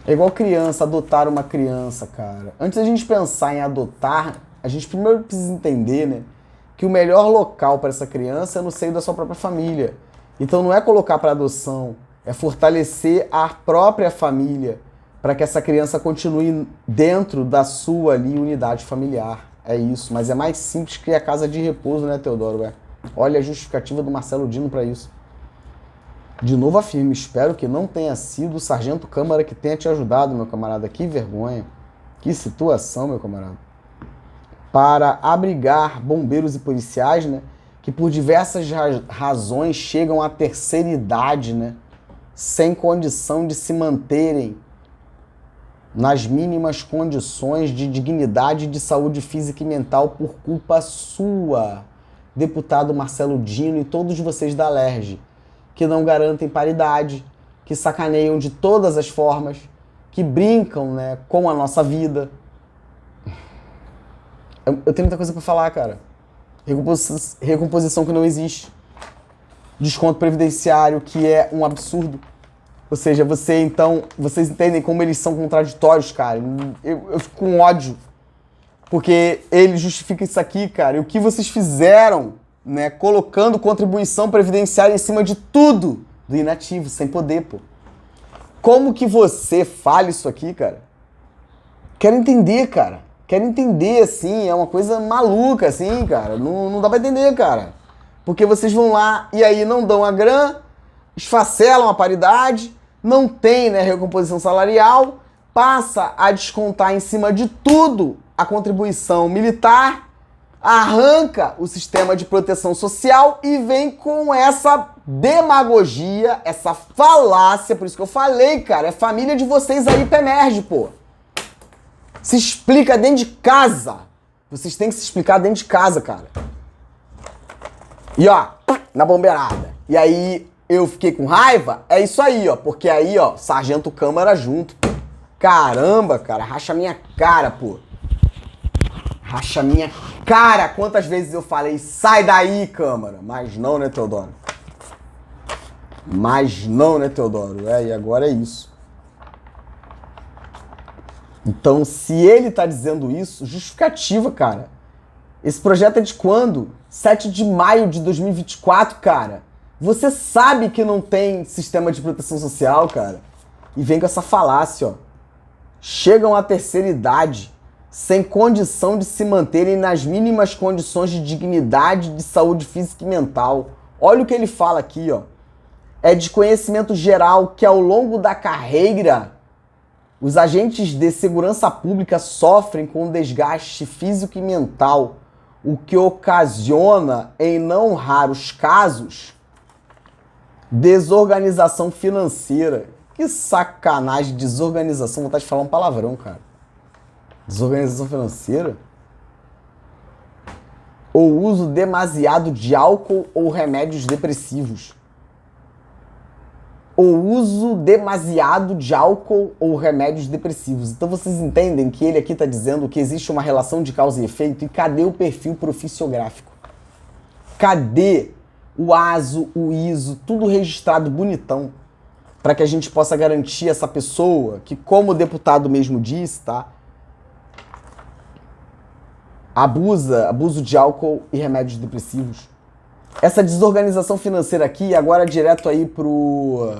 É igual criança, adotar uma criança, cara. Antes da gente pensar em adotar, a gente primeiro precisa entender, né, que o melhor local para essa criança é no seio da sua própria família. Então não é colocar para adoção, é fortalecer a própria família para que essa criança continue dentro da sua ali, unidade familiar. É isso, mas é mais simples que a casa de repouso, né, Teodoro? Olha a justificativa do Marcelo Dino para isso. De novo afirmo, espero que não tenha sido o Sargento Câmara que tenha te ajudado, meu camarada. Que vergonha. Que situação, meu camarada. Para abrigar bombeiros e policiais, né, que por diversas razões chegam à terceira idade, né, sem condição de se manterem nas mínimas condições de dignidade e de saúde física e mental por culpa sua, deputado Marcelo Dino e todos vocês da Alerj, que não garantem paridade, que sacaneiam de todas as formas, que brincam, né, com a nossa vida. Eu tenho muita coisa para falar, cara. Recomposição que não existe. Desconto previdenciário, que é um absurdo. Ou seja, vocês entendem como eles são contraditórios, cara. Eu fico com ódio. Porque ele justifica isso aqui, cara. E o que vocês fizeram, né, colocando contribuição previdenciária em cima de tudo do inativo, sem poder, pô. Como que você fala isso aqui, cara? Quero entender, cara. Quero entender, assim, é uma coisa maluca, assim, cara. Não dá pra entender, cara. Porque vocês vão lá e aí não dão a grana, esfacelam a paridade, não tem, né, recomposição salarial, passa a descontar em cima de tudo a contribuição militar, arranca o sistema de proteção social e vem com essa demagogia, essa falácia, por isso que eu falei, cara, é família de vocês aí, Pemerge, pô. Se explica dentro de casa. Vocês têm que se explicar dentro de casa, cara. E ó, na bombeirada. E aí eu fiquei com raiva, é isso aí, ó. Porque aí, ó, Sargento Câmara junto. Caramba, cara, racha minha cara, pô. Racha minha cara. Quantas vezes eu falei, sai daí, Câmara. Mas não, né, Teodoro? Mas não, né, Teodoro? E agora é isso. Então, se ele tá dizendo isso, justificativa, cara. Esse projeto é de quando? 7 de maio de 2024, cara. Você sabe que não tem sistema de proteção social, cara. E vem com essa falácia, ó. Chegam à terceira idade, sem condição de se manterem nas mínimas condições de dignidade, de saúde física e mental. Olha o que ele fala aqui, ó. É de conhecimento geral que ao longo da carreira, os agentes de segurança pública sofrem com desgaste físico e mental, o que ocasiona, em não raros casos, desorganização financeira. Que sacanagem, desorganização. Vontade de falar um palavrão, cara. Desorganização financeira? Ou uso demasiado de álcool ou remédios depressivos. Ou uso demasiado de álcool ou remédios depressivos. Então vocês entendem que ele aqui está dizendo que existe uma relação de causa e efeito. E cadê o perfil profissiográfico? Cadê o ASO, o ISO, tudo registrado bonitão, para que a gente possa garantir essa pessoa que, como o deputado mesmo disse, tá? Abuso de álcool e remédios depressivos. Essa desorganização financeira aqui, agora direto aí pro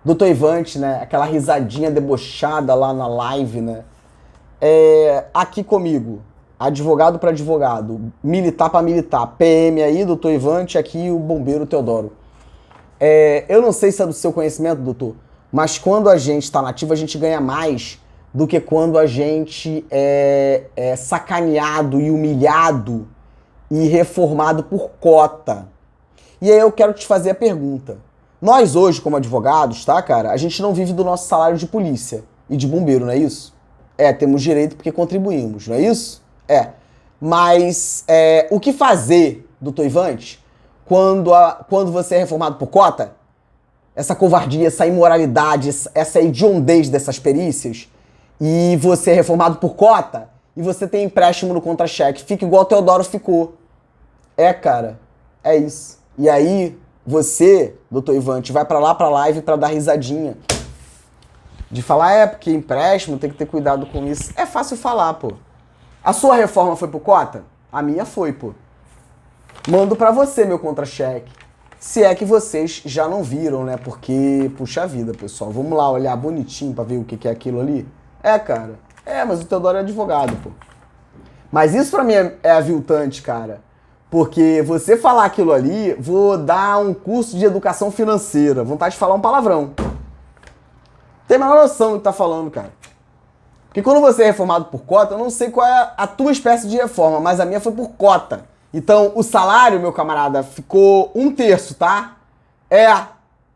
Dr. Ivante, né? Aquela risadinha debochada lá na live, né? Aqui comigo, advogado para advogado, militar para militar, PM aí, Dr. Ivante, aqui o bombeiro Teodoro. Eu não sei se é do seu conhecimento, doutor, mas quando a gente está nativo, a gente ganha mais do que quando a gente é sacaneado e humilhado e reformado por cota. E aí eu quero te fazer a pergunta. Nós hoje, como advogados, tá, cara, a gente não vive do nosso salário de polícia e de bombeiro, não é isso? Temos direito porque contribuímos, não é isso? Mas o que fazer, doutor Ivante, quando você é reformado por cota? Essa covardia, essa imoralidade, essa hediondez dessas perícias, e você é reformado por cota, e você tem empréstimo no contra-cheque, fica igual o Teodoro ficou. Cara, é isso. E aí, você, doutor Ivante, vai pra lá, pra live, pra dar risadinha. De falar, porque empréstimo, tem que ter cuidado com isso. É fácil falar, pô. A sua reforma foi por cota? A minha foi, pô. Mando pra você meu contra-cheque. Se é que vocês já não viram, né? Porque, puxa vida, pessoal. Vamos lá olhar bonitinho pra ver o que é aquilo ali? Cara. Mas o Teodoro é advogado, pô. Mas isso pra mim é aviltante, cara. Porque você falar aquilo ali, vou dar um curso de educação financeira. Vontade de falar um palavrão. Tem a menor noção do que tá falando, cara. Porque quando você é reformado por cota, eu não sei qual é a tua espécie de reforma, mas a minha foi por cota. Então, o salário, meu camarada, ficou 1/3, tá?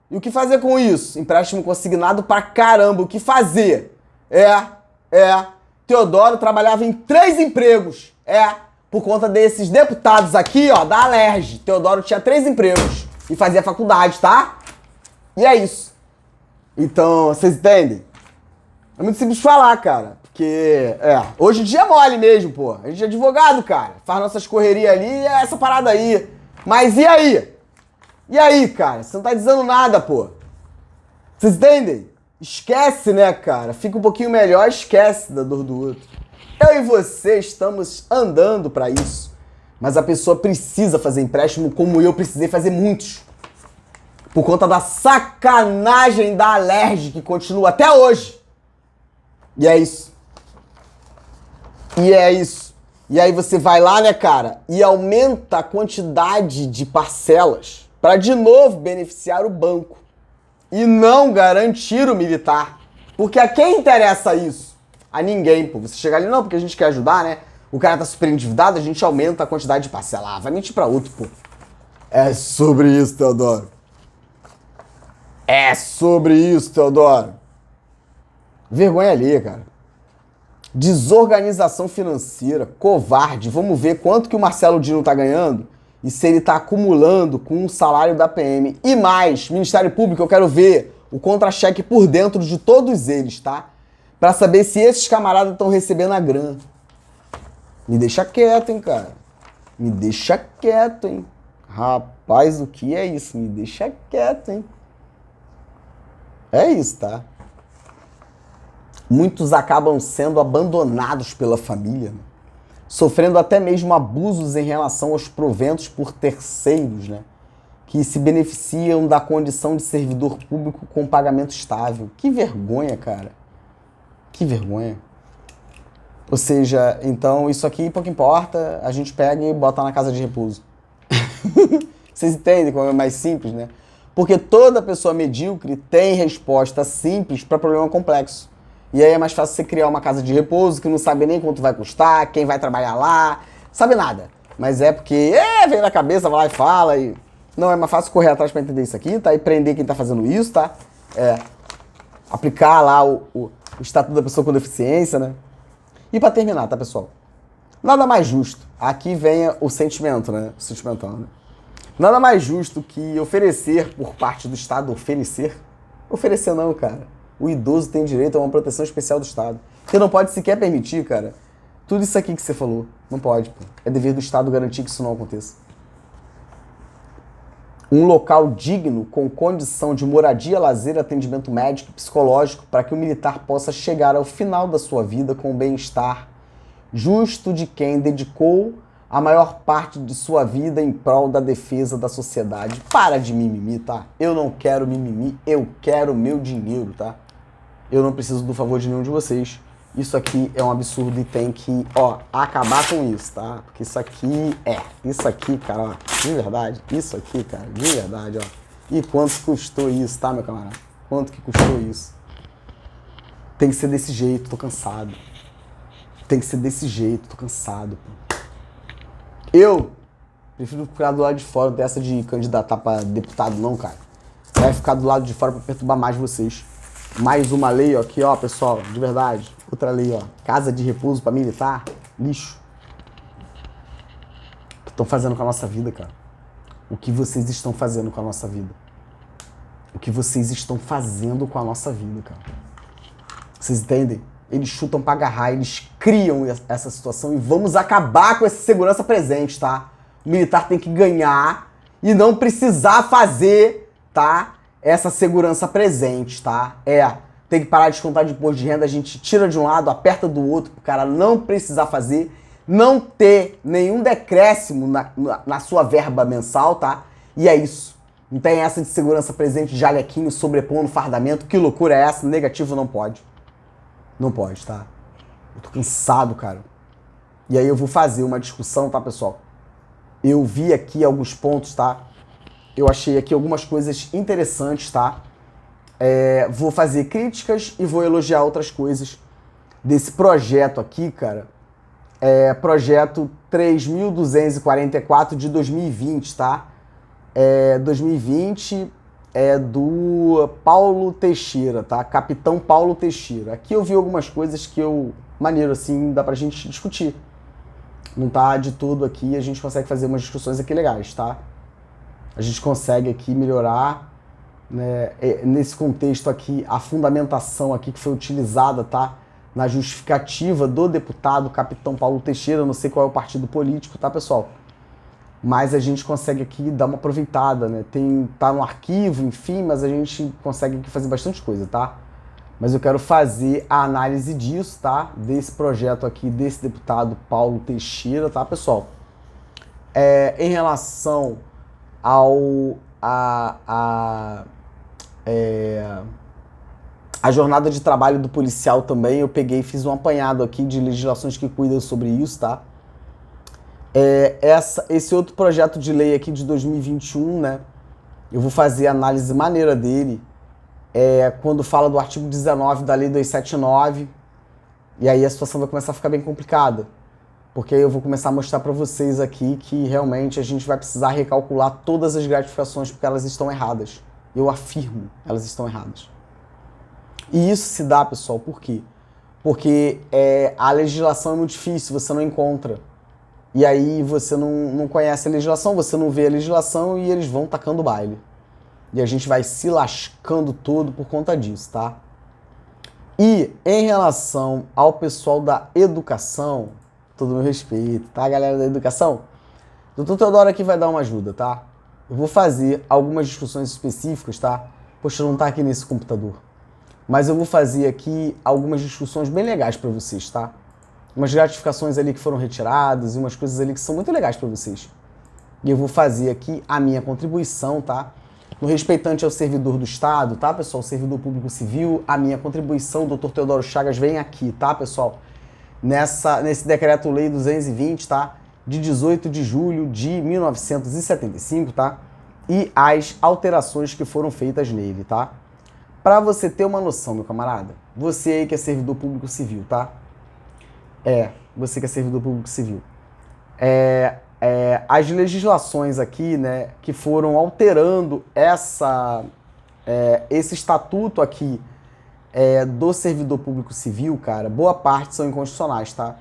E o que fazer com isso? Empréstimo consignado pra caramba. O que fazer? Teodoro trabalhava em 3 empregos. Por conta desses deputados aqui, ó, da Alerj. Teodoro tinha 3 empregos e fazia faculdade, tá? E é isso. Então, vocês entendem? É muito simples de falar, cara. Porque, hoje em dia é mole mesmo, pô. A gente é advogado, cara. Faz nossas correrias ali e é essa parada aí. Mas e aí? E aí, cara? Você não tá dizendo nada, pô. Vocês entendem? Esquece, né, cara? Fica um pouquinho melhor, esquece da dor do outro. Eu e você estamos andando pra isso. Mas a pessoa precisa fazer empréstimo como eu precisei fazer muitos. Por conta da sacanagem da Alerj que continua até hoje. E é isso. E aí você vai lá, né, cara, e aumenta a quantidade de parcelas para de novo beneficiar o banco e não garantir o militar. Porque a quem interessa isso? A ninguém, pô. Você chega ali, não, porque a gente quer ajudar, né? O cara tá super endividado, a gente aumenta a quantidade de parcela. Vai mentir pra outro, pô. É sobre isso, Teodoro. É sobre isso, Teodoro. Vergonha ali, cara. Desorganização financeira, covarde. Vamos ver quanto que o Marcelo Dino tá ganhando e se ele tá acumulando com o salário da PM. E mais, Ministério Público, eu quero ver o contra-cheque por dentro de todos eles, tá? Pra saber se esses camaradas estão recebendo a grana. Me deixa quieto, hein, cara. Me deixa quieto, hein. Rapaz, o que é isso? Me deixa quieto, hein. É isso, tá? Muitos acabam sendo abandonados pela família, né? Sofrendo até mesmo abusos em relação aos proventos por terceiros, né? Que se beneficiam da condição de servidor público com pagamento estável. Que vergonha, cara. Que vergonha. Ou seja, então isso aqui pouco importa, a gente pega e bota na casa de repouso. Vocês entendem como é mais simples, né? Porque toda pessoa medíocre tem resposta simples para problema complexo. E aí é mais fácil você criar uma casa de repouso que não sabe nem quanto vai custar, quem vai trabalhar lá, sabe nada. Mas é porque vem na cabeça, vai lá e fala e... Não, é mais fácil correr atrás para entender isso aqui, tá? E prender quem tá fazendo isso, tá? Aplicar lá o estatuto da pessoa com deficiência, né? E para terminar, tá, pessoal? Nada mais justo. Aqui vem o sentimento, né? O sentimental, né? Nada mais justo que oferecer por parte do Estado, oferecer não, cara. O idoso tem direito a uma proteção especial do Estado. Você não pode sequer permitir, cara, tudo isso aqui que você falou. Não pode, pô. É dever do Estado garantir que isso não aconteça. Um local digno, com condição de moradia, lazer, atendimento médico e psicológico, para que o militar possa chegar ao final da sua vida com o bem-estar justo de quem dedicou a maior parte de sua vida em prol da defesa da sociedade. Para de mimimi, tá? Eu não quero mimimi, eu quero meu dinheiro, tá? Eu não preciso do favor de nenhum de vocês. Isso aqui é um absurdo e tem que, acabar com isso, tá? Porque isso aqui, cara, ó, de verdade, isso aqui, cara, de verdade, ó. E quanto custou isso, tá, meu camarada? Quanto que custou isso? Tem que ser desse jeito, tô cansado. Tem que ser desse jeito, tô cansado, pô. Eu prefiro ficar do lado de fora dessa de candidatar pra deputado, não, cara. Vai ficar do lado de fora pra perturbar mais vocês. Mais uma lei, ó, aqui, ó, pessoal, de verdade. Outra lei, ó. Casa de repouso pra militar. Lixo. O que estão fazendo com a nossa vida, cara? O que vocês estão fazendo com a nossa vida? O que vocês estão fazendo com a nossa vida, cara? Vocês entendem? Eles chutam pra agarrar, eles criam essa situação e vamos acabar com essa segurança presente, tá? O militar tem que ganhar e não precisar fazer, tá? Essa segurança presente, tá? Tem que parar de descontar de imposto de renda, a gente tira de um lado, aperta do outro, pro cara não precisar fazer, não ter nenhum decréscimo na sua verba mensal, tá? E é isso. Não tem essa de segurança presente, jalequinho, sobrepondo fardamento, que loucura é essa? Negativo não pode. Não pode, tá? Eu tô cansado, cara. E aí eu vou fazer uma discussão, tá, pessoal? Eu vi aqui alguns pontos, tá? Eu achei aqui algumas coisas interessantes, tá? Vou fazer críticas e vou elogiar outras coisas desse projeto aqui, cara. Projeto 3.244 de 2020, tá? 2020 é do Paulo Teixeira, tá? Capitão Paulo Teixeira. Aqui eu vi algumas coisas que maneiro, assim, dá pra gente discutir. Não tá de tudo aqui, a gente consegue fazer umas discussões aqui legais, tá? A gente consegue aqui melhorar, né, nesse contexto aqui, a fundamentação aqui que foi utilizada, tá? Na justificativa do deputado Capitão Paulo Teixeira, eu não sei qual é o partido político, tá, pessoal? Mas a gente consegue aqui dar uma aproveitada, né? Tá no arquivo, enfim, mas a gente consegue aqui fazer bastante coisa, tá? Mas eu quero fazer a análise disso, tá? Desse projeto aqui, desse deputado Paulo Teixeira, tá, pessoal? Em relação a jornada de trabalho do policial também, eu peguei e fiz um apanhado aqui de legislações que cuidam sobre isso, tá? Esse outro projeto de lei aqui de 2021, né? Eu vou fazer a análise maneira dele, quando fala do artigo 19 da Lei 279, e aí a situação vai começar a ficar bem complicada, porque aí eu vou começar a mostrar para vocês aqui que realmente a gente vai precisar recalcular todas as gratificações porque elas estão erradas. Eu afirmo, elas estão erradas. E isso se dá, pessoal, por quê? Porque a legislação é muito difícil, você não encontra. E aí você não conhece a legislação, você não vê a legislação e eles vão tacando o baile. E a gente vai se lascando todo por conta disso, tá? E em relação ao pessoal da educação, todo meu respeito, tá, galera da educação? O Dr. Teodoro aqui vai dar uma ajuda, tá? Eu vou fazer algumas discussões específicas, tá? Poxa, não tá aqui nesse computador. Mas eu vou fazer aqui algumas discussões bem legais pra vocês, tá? Umas gratificações ali que foram retiradas e umas coisas ali que são muito legais para vocês. E eu vou fazer aqui a minha contribuição, tá? No respeitante ao servidor do Estado, tá, pessoal? Servidor público civil, a minha contribuição, Dr. Teodoro Chagas, vem aqui, tá, pessoal? Nesse Decreto-Lei 220, tá? De 18 de julho de 1975, tá? e as alterações que foram feitas nele, tá? Para você ter uma noção, meu camarada, você aí que é servidor público civil, tá? Você que é servidor público civil. As legislações aqui, né, que foram alterando esse estatuto aqui do servidor público civil, cara, boa parte são inconstitucionais, tá?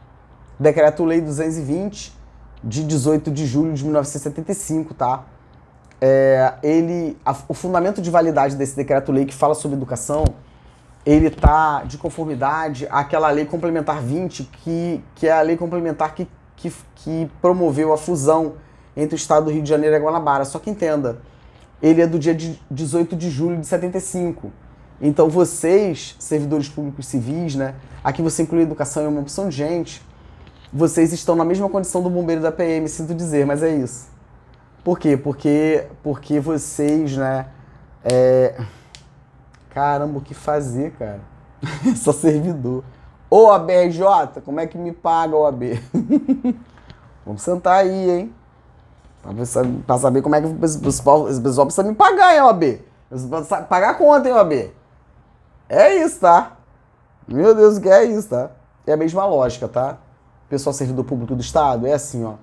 Decreto-Lei 220, de 18 de julho de 1975, tá? O fundamento de validade desse decreto-lei que fala sobre educação, ele tá de conformidade àquela Lei Complementar 20, que é a lei complementar que promoveu a fusão entre o estado do Rio de Janeiro e Guanabara. Só que entenda, ele é do dia 18 de julho de 75. Então vocês, servidores públicos civis, né, aqui você inclui educação e uma opção de gente, vocês estão na mesma condição do bombeiro da PM, sinto dizer, mas é isso. Por quê? Porque vocês, né, caramba, o que fazer, cara? Só servidor. Ô, ABRJ, como é que me paga o AB? Vamos sentar aí, hein? Pra saber como é que o pessoal precisa me pagar, hein, OAB? Pagar a conta, hein, OAB? É isso, tá? Meu Deus, o que é isso, tá? É a mesma lógica, tá? Pessoal servidor público do Estado, é assim, ó.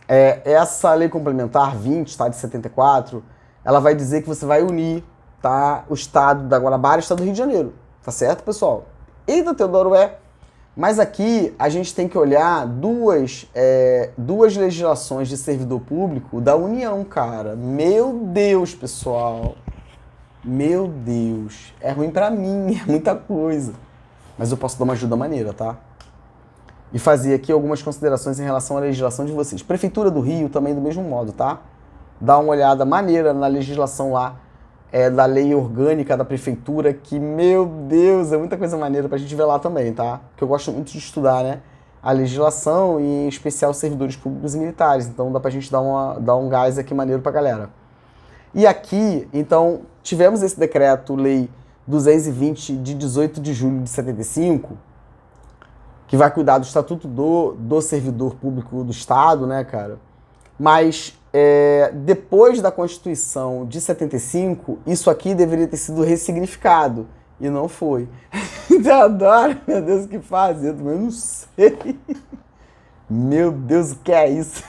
Essa lei complementar 20, tá, de 74, ela vai dizer que você vai unir, tá, o Estado da Guanabara e o Estado do Rio de Janeiro. Tá certo, pessoal? Eita, Teodoro, Mas aqui a gente tem que olhar duas legislações de servidor público da União, cara. Meu Deus, pessoal. Meu Deus. É ruim pra mim, é muita coisa. Mas eu posso dar uma ajuda maneira, tá? E fazer aqui algumas considerações em relação à legislação de vocês. Prefeitura do Rio também do mesmo modo, tá? Dá uma olhada maneira na legislação lá, da lei orgânica da prefeitura, que, meu Deus, é muita coisa maneira pra gente ver lá também, tá? Que eu gosto muito de estudar, né? A legislação e, em especial, servidores públicos e militares. Então, dá pra gente dar um gás aqui maneiro pra galera. E aqui, então, tivemos esse decreto-lei 220 de 18 de julho de 75, que vai cuidar do Estatuto do Servidor Público do Estado, né, cara? Mas, depois da Constituição de 75, isso aqui deveria ter sido ressignificado. E não foi. Eu adoro, meu Deus, o que fazer? Eu não sei. Meu Deus, o que é isso?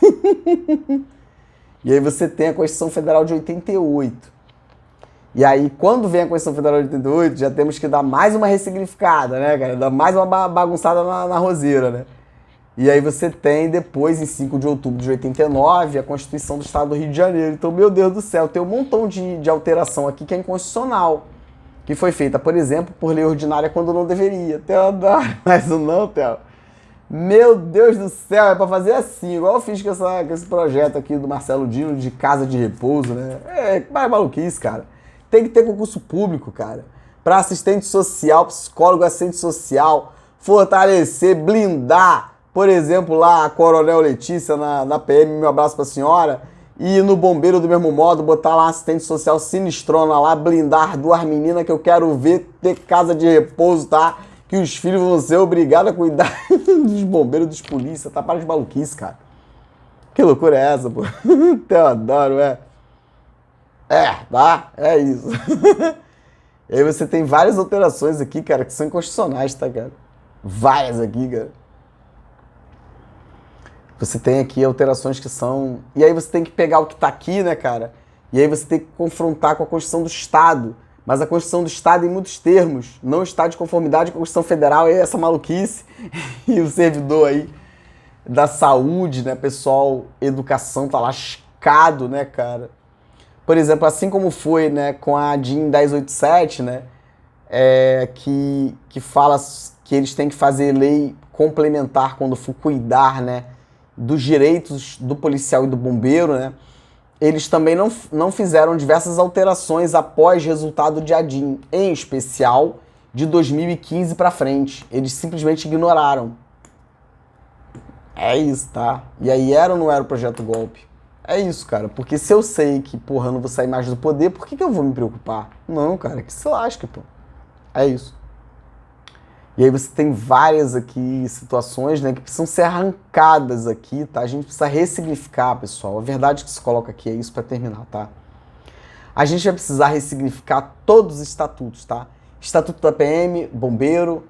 E aí você tem a Constituição Federal de 88. E aí, quando vem a Constituição Federal de 88, já temos que dar mais uma ressignificada, né, cara? Dar mais uma bagunçada na roseira, né? E aí você tem depois, em 5 de outubro de 89, a Constituição do Estado do Rio de Janeiro. Então, meu Deus do céu, tem um montão de alteração aqui que é inconstitucional. Que foi feita, por exemplo, por lei ordinária quando não deveria. Theo, mas não, Theo. Meu Deus do céu, é pra fazer assim, igual eu fiz com esse projeto aqui do Marcelo Dino de casa de repouso, né? Que maluquice, cara. Tem que ter concurso público, cara. Pra assistente social, psicólogo, assistente social, fortalecer, blindar, por exemplo, lá a Coronel Letícia na PM, meu abraço pra senhora, e no bombeiro do mesmo modo, botar lá assistente social sinistrona lá, blindar duas meninas que eu quero ver ter casa de repouso, tá? Que os filhos vão ser obrigados a cuidar dos bombeiros, dos polícias, tá? Para de maluquice, cara. Que loucura é essa, pô? Teodoro, tá? É isso. E aí você tem várias alterações aqui, cara, que são inconstitucionais, tá, cara? Várias aqui, cara. Você tem aqui alterações que são... E aí você tem que pegar o que tá aqui, né, cara? E aí você tem que confrontar com a Constituição do Estado. Mas a Constituição do Estado, em muitos termos, não está de conformidade com a Constituição Federal, e essa maluquice. E o servidor aí da saúde, né, pessoal, educação, tá lascado, né, cara? Por exemplo, assim como foi, né, com a DIN 1087, né, que fala que eles têm que fazer lei complementar quando for cuidar, né, dos direitos do policial e do bombeiro, né, eles também não fizeram diversas alterações após resultado de ADIM, em especial de 2015 para frente. Eles simplesmente ignoraram. É isso, tá? E aí era ou não era o projeto golpe? É isso, cara. Porque se eu sei que, porra, eu não vou sair mais do poder, por que eu vou me preocupar? Não, cara, que se lasque, pô. É isso. E aí você tem várias aqui situações, né, que precisam ser arrancadas aqui, tá? A gente precisa ressignificar, pessoal. A verdade que se coloca aqui é isso para terminar, tá? A gente vai precisar ressignificar todos os estatutos, tá? Estatuto da PM, bombeiro,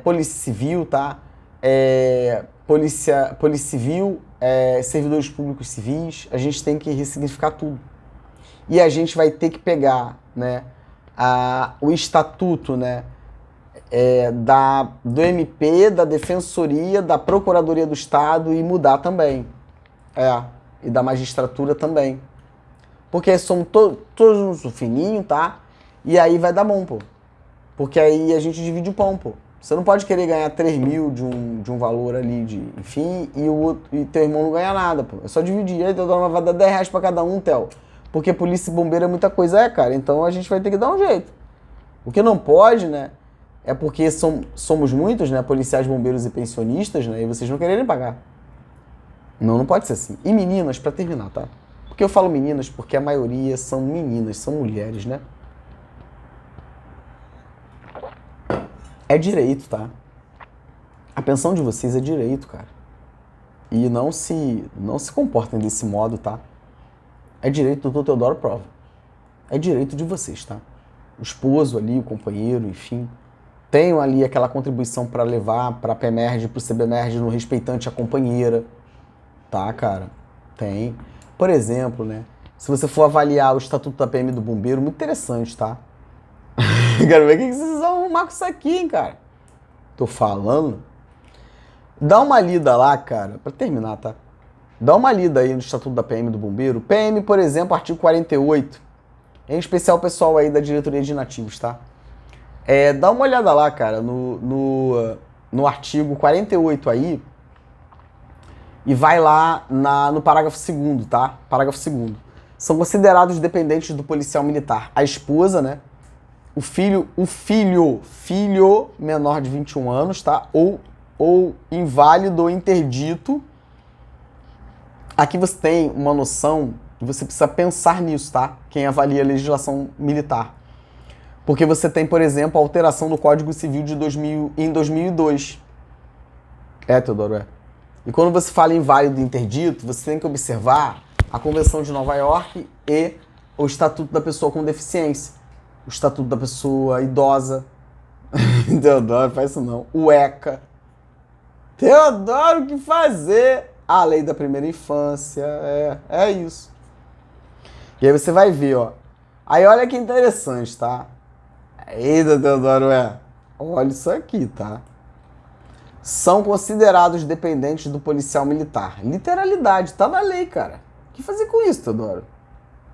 polícia civil, tá? Polícia civil, servidores públicos civis. A gente tem que ressignificar tudo. E a gente vai ter que pegar, né, o estatuto, né, do MP, da Defensoria, da Procuradoria do Estado e mudar também. E da magistratura também. Porque somos todos no fininho, tá? E aí vai dar bom, pô. Porque aí a gente divide o pão, pô. Você não pode querer ganhar 3 mil de um valor ali, enfim, e teu irmão não ganha nada, pô. É só dividir. Aí Teodoro vai dar 10 reais pra cada um, Theo. Porque polícia e bombeiro é muita coisa, cara. Então a gente vai ter que dar um jeito. O que não pode, né? É porque somos muitos, né? Policiais, bombeiros e pensionistas, né? E vocês não quererem pagar. Não pode ser assim. E meninas, pra terminar, tá? Porque eu falo meninas porque a maioria são meninas, são mulheres, né? É direito, tá? A pensão de vocês é direito, cara. E não se comportem desse modo, tá? É direito do Dr. Teodoro Prova. É direito de vocês, tá? O esposo ali, o companheiro, enfim. Tenham ali aquela contribuição para levar para a PEMERG, para o CBMERG no respeitante à companheira. Tá, cara? Tem. Por exemplo, né? Se você for avaliar o Estatuto da PM do Bombeiro, muito interessante, tá? Quero ver o que vocês vão arrumar com isso aqui, hein, cara? Tô falando. Dá uma lida lá, cara, pra terminar, tá? Dá uma lida aí no Estatuto da PM do Bombeiro. PM, por exemplo, artigo 48. Em especial o pessoal aí da diretoria de inativos, tá? Dá uma olhada lá, cara, no artigo 48 aí. E vai lá no parágrafo 2º, tá? Parágrafo 2º. São considerados dependentes do policial militar a esposa, né? O filho menor de 21 anos, tá? Ou inválido ou interdito. Aqui você tem uma noção, você precisa pensar nisso, tá? Quem avalia a legislação militar. Porque você tem, por exemplo, a alteração do Código Civil em 2002. Teodoro, E quando você fala inválido e interdito, você tem que observar a Convenção de Nova York e o Estatuto da Pessoa com Deficiência. O Estatuto da Pessoa Idosa. Teodoro, faz isso não. O ECA. Teodoro, o que fazer? A Lei da Primeira Infância. É isso. E aí você vai ver, ó. Aí olha que interessante, tá? Eita, Teodoro, olha isso aqui, tá? São considerados dependentes do policial militar. Literalidade, tá na lei, cara. O que fazer com isso, Teodoro?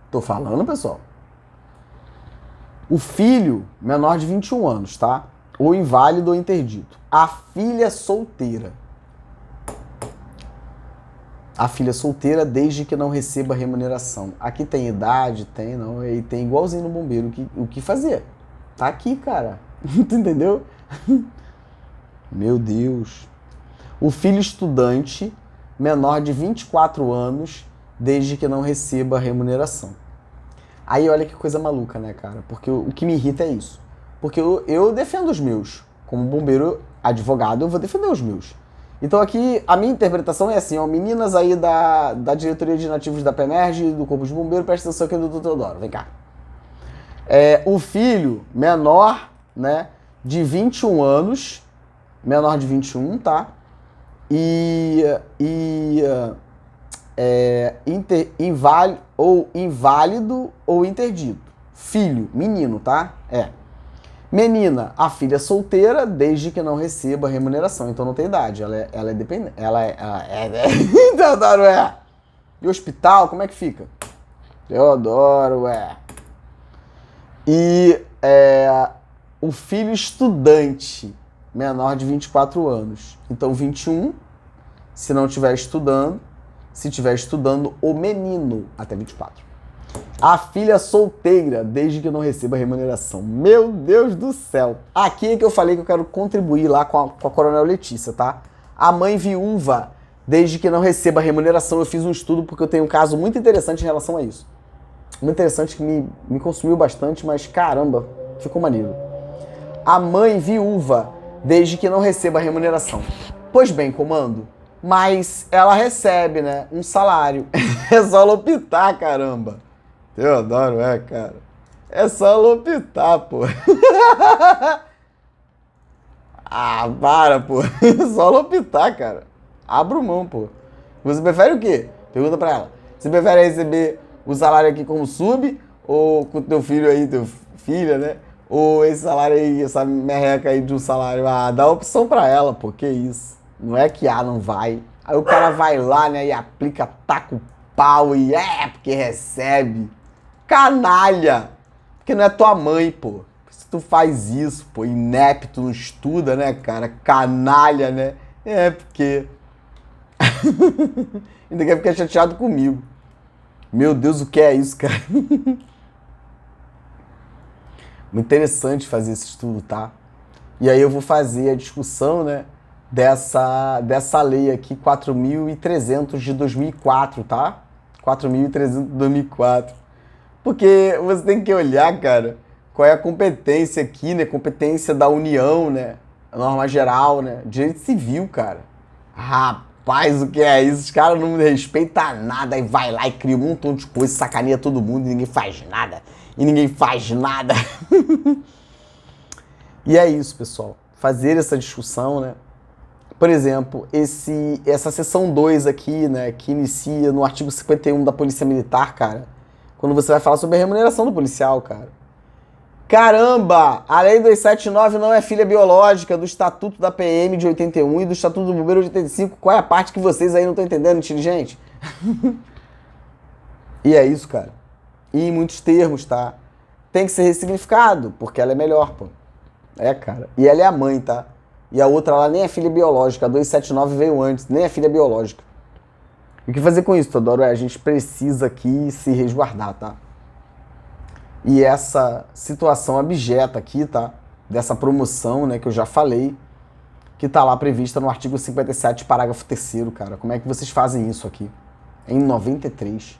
Tô falando, pessoal. O filho menor de 21 anos, tá? Ou inválido ou interdito. A filha solteira. A filha solteira desde que não receba remuneração. Aqui tem idade, tem, não. E tem igualzinho no bombeiro o que fazer. Tá aqui, cara. Tu entendeu? Meu Deus. O filho estudante menor de 24 anos desde que não receba remuneração. Aí olha que coisa maluca, né, cara? Porque o que me irrita é isso. Porque eu defendo os meus. Como bombeiro advogado, eu vou defender os meus. Então aqui, a minha interpretação é assim, ó, meninas aí da diretoria de inativos da PEMERG e do Corpo de Bombeiro, presta atenção aqui do Dr. Teodoro, vem cá. O filho menor, né, de 21 anos, menor de 21, tá? Inválido ou interdito. Filho, menino, tá? Menina, a filha solteira, desde que não receba remuneração. Então não tem idade, ela é dependente. Teodoro, E hospital, como é que fica? Teodoro, E o filho estudante, menor de 24 anos. Então 21, se não estiver estudando. Se estiver estudando, o menino, até 24. A filha solteira, desde que não receba remuneração. Meu Deus do céu. Aqui é que eu falei que eu quero contribuir lá com a Coronel Letícia, tá? A mãe viúva, desde que não receba remuneração. Eu fiz um estudo porque eu tenho um caso muito interessante em relação a isso. Muito interessante que me consumiu bastante, mas caramba, ficou maneiro. A mãe viúva, desde que não receba remuneração. Pois bem, comando, mas ela recebe, né, um salário. É só ela optar, caramba. Teodoro, cara. É só lopitar, pô. Ah, para, pô. É só lopitar, cara. Abra mão, pô. Você prefere o quê? Pergunta pra ela. Você prefere receber o salário aqui como sub ou com teu filho aí, teu filha, né? Ou esse salário aí, essa merreca aí de um salário? Ah, dá opção pra ela, pô. Que isso? Não é que não vai. Aí o cara vai lá, né, e aplica, taca o pau e porque recebe. Canalha! Porque não é tua mãe, pô. Se tu faz isso, pô, inepto, não estuda, né, cara? Canalha, né? Porque. Ainda quer ficar chateado comigo. Meu Deus, o que é isso, cara? Muito interessante fazer esse estudo, tá? E aí eu vou fazer a discussão, né, dessa lei aqui, 4.300 de 2004, tá? 4.300 de 2004. Porque você tem que olhar, cara, qual é a competência aqui, né? Competência da União, né? A norma geral, né? Direito civil, cara. Rapaz, o que é isso? Os caras não respeitam nada e vai lá e cria um montão de coisa, sacaneia todo mundo e ninguém faz nada. E ninguém faz nada. E é isso, pessoal. Fazer essa discussão, né? Por exemplo, essa seção 2 aqui, né, que inicia no artigo 51 da Polícia Militar, cara, quando você vai falar sobre a remuneração do policial, cara. Caramba! A Lei 279 não é filha biológica do Estatuto da PM de 81 e do Estatuto do Bombeiro de 85. Qual é a parte que vocês aí não estão entendendo, inteligente? E é isso, cara. E em muitos termos, tá? Tem que ser ressignificado, porque ela é melhor, pô. Cara. E ela é a mãe, tá? E a outra lá nem é filha biológica. A 279 veio antes, nem é filha biológica. E o que fazer com isso, Teodoro? A gente precisa aqui se resguardar, tá? E essa situação abjeta aqui, tá? Dessa promoção, né, que eu já falei, que tá lá prevista no artigo 57, parágrafo 3º, cara. Como é que vocês fazem isso aqui? Em 93.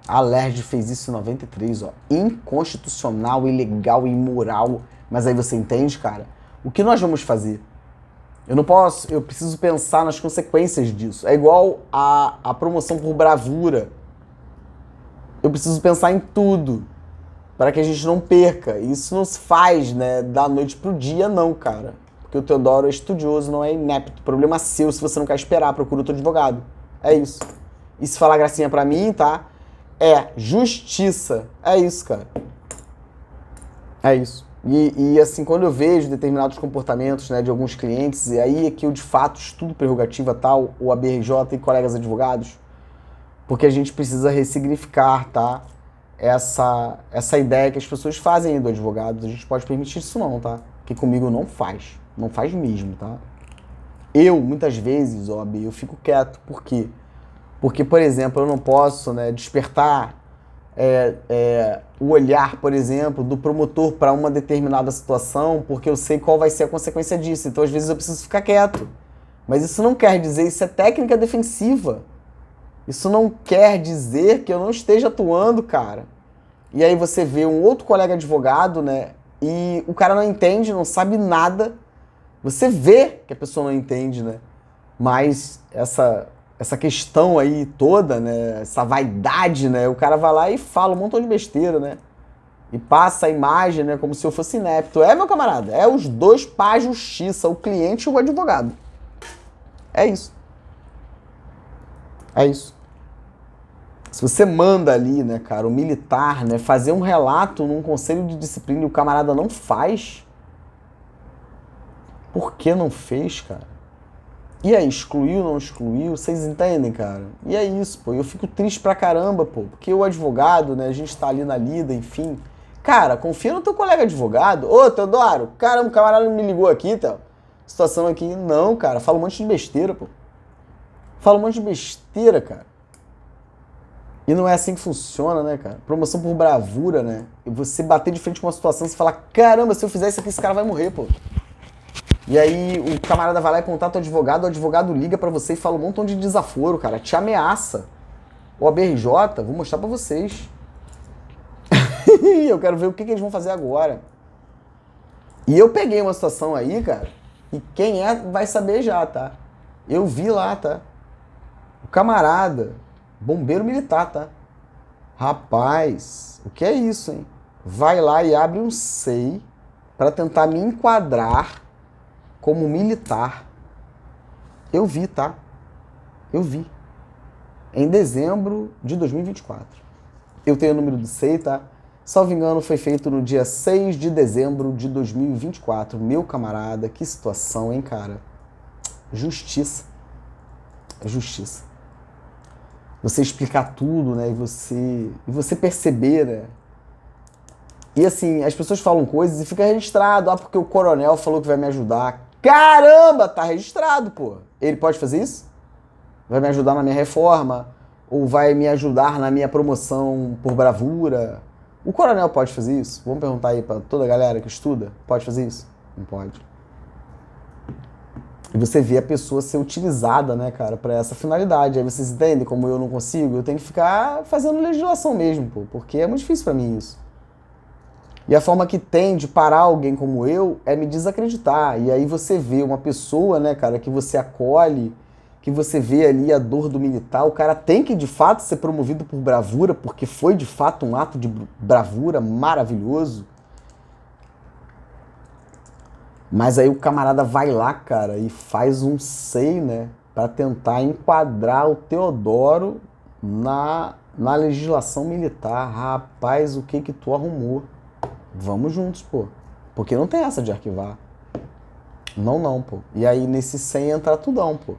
A LERJ fez isso em 93, ó. Inconstitucional, ilegal, imoral. Mas aí você entende, cara? O que nós vamos fazer? Eu preciso pensar nas consequências disso. É igual a promoção por bravura. Eu preciso pensar em tudo para que a gente não perca. Isso não se faz, né, da noite pro dia, não, cara. Porque o Teodoro é estudioso, não é inepto. Problema seu, se você não quer esperar, procura outro advogado. É isso. E se falar gracinha pra mim, tá? É justiça. É isso, cara. É isso. E assim, quando eu vejo determinados comportamentos, né, de alguns clientes, e aí é que eu de fato estudo prerrogativa tal, o ABRJ e colegas advogados, porque a gente precisa ressignificar, tá? Essa ideia que as pessoas fazem do advogado. A gente pode permitir isso não, tá? Que comigo não faz. Não faz mesmo, tá? Eu, muitas vezes, OAB, eu fico quieto. Por quê? Porque, por exemplo, eu não posso, né, despertar o olhar, por exemplo, do promotor para uma determinada situação, porque eu sei qual vai ser a consequência disso. Então, às vezes, eu preciso ficar quieto. Mas isso não quer dizer, isso é técnica defensiva. Isso não quer dizer que eu não esteja atuando, cara. E aí você vê um outro colega advogado, né? E o cara não entende, não sabe nada. Você vê que a pessoa não entende, né? Mas essa questão aí toda, né? Essa vaidade, né? O cara vai lá e fala um montão de besteira, né? E passa a imagem, né? Como se eu fosse inepto. Meu camarada, é os dois para a justiça, o cliente e o advogado. É isso. É isso. Se você manda ali, né, cara, o militar, né, fazer um relato num conselho de disciplina e o camarada não faz, por que não fez, cara? E aí, excluiu, não excluiu? Vocês entendem, cara? E é isso, pô. Eu fico triste pra caramba, pô. Porque o advogado, né, a gente tá ali na lida, enfim. Cara, confia no teu colega advogado. Ô, Teodoro, caramba, o camarada me ligou aqui, tá? Situação aqui. Não, cara, fala um monte de besteira, pô. Fala um monte de besteira, cara. E não é assim que funciona, né, cara? Promoção por bravura, né? E você bater de frente com uma situação, você falar, caramba, se eu fizer isso aqui, esse cara vai morrer, pô. E aí o camarada vai lá e contata o advogado liga pra você e fala um montão de desaforo, cara. Te ameaça. O ABRJ, vou mostrar pra vocês. Eu quero ver o que eles vão fazer agora. E eu peguei uma situação aí, cara, e quem vai saber já, tá? Eu vi lá, tá? O camarada... Bombeiro militar, tá? Rapaz, o que é isso, hein? Vai lá e abre um SEI para tentar me enquadrar como militar. Eu vi, tá? Eu vi. Em dezembro de 2024. Eu tenho o número do SEI, tá? Salvo engano, foi feito no dia 6 de dezembro de 2024. Meu camarada, que situação, hein, cara? Justiça. Justiça. Você explicar tudo, né? E você perceber, né? E assim, as pessoas falam coisas e fica registrado. Ah, porque o coronel falou que vai me ajudar. Caramba, tá registrado, pô. Ele pode fazer isso? Vai me ajudar na minha reforma? Ou vai me ajudar na minha promoção por bravura? O coronel pode fazer isso? Vamos perguntar aí pra toda a galera que estuda. Pode fazer isso? Não pode. E você vê a pessoa ser utilizada, né, cara, pra essa finalidade. Aí vocês entendem como eu não consigo? Eu tenho que ficar fazendo legislação mesmo, pô. Porque é muito difícil pra mim isso. E a forma que tem de parar alguém como eu é me desacreditar. E aí você vê uma pessoa, né, cara, que você acolhe, que você vê ali a dor do militar. O cara tem que, de fato, ser promovido por bravura, porque foi, de fato, um ato de bravura maravilhoso. Mas aí o camarada vai lá, cara, e faz um SEI, né, pra tentar enquadrar o Teodoro na legislação militar. Rapaz, o que que tu arrumou? Vamos juntos, pô. Porque não tem essa de arquivar. Não, pô. E aí nesse 100 entra tudão, pô.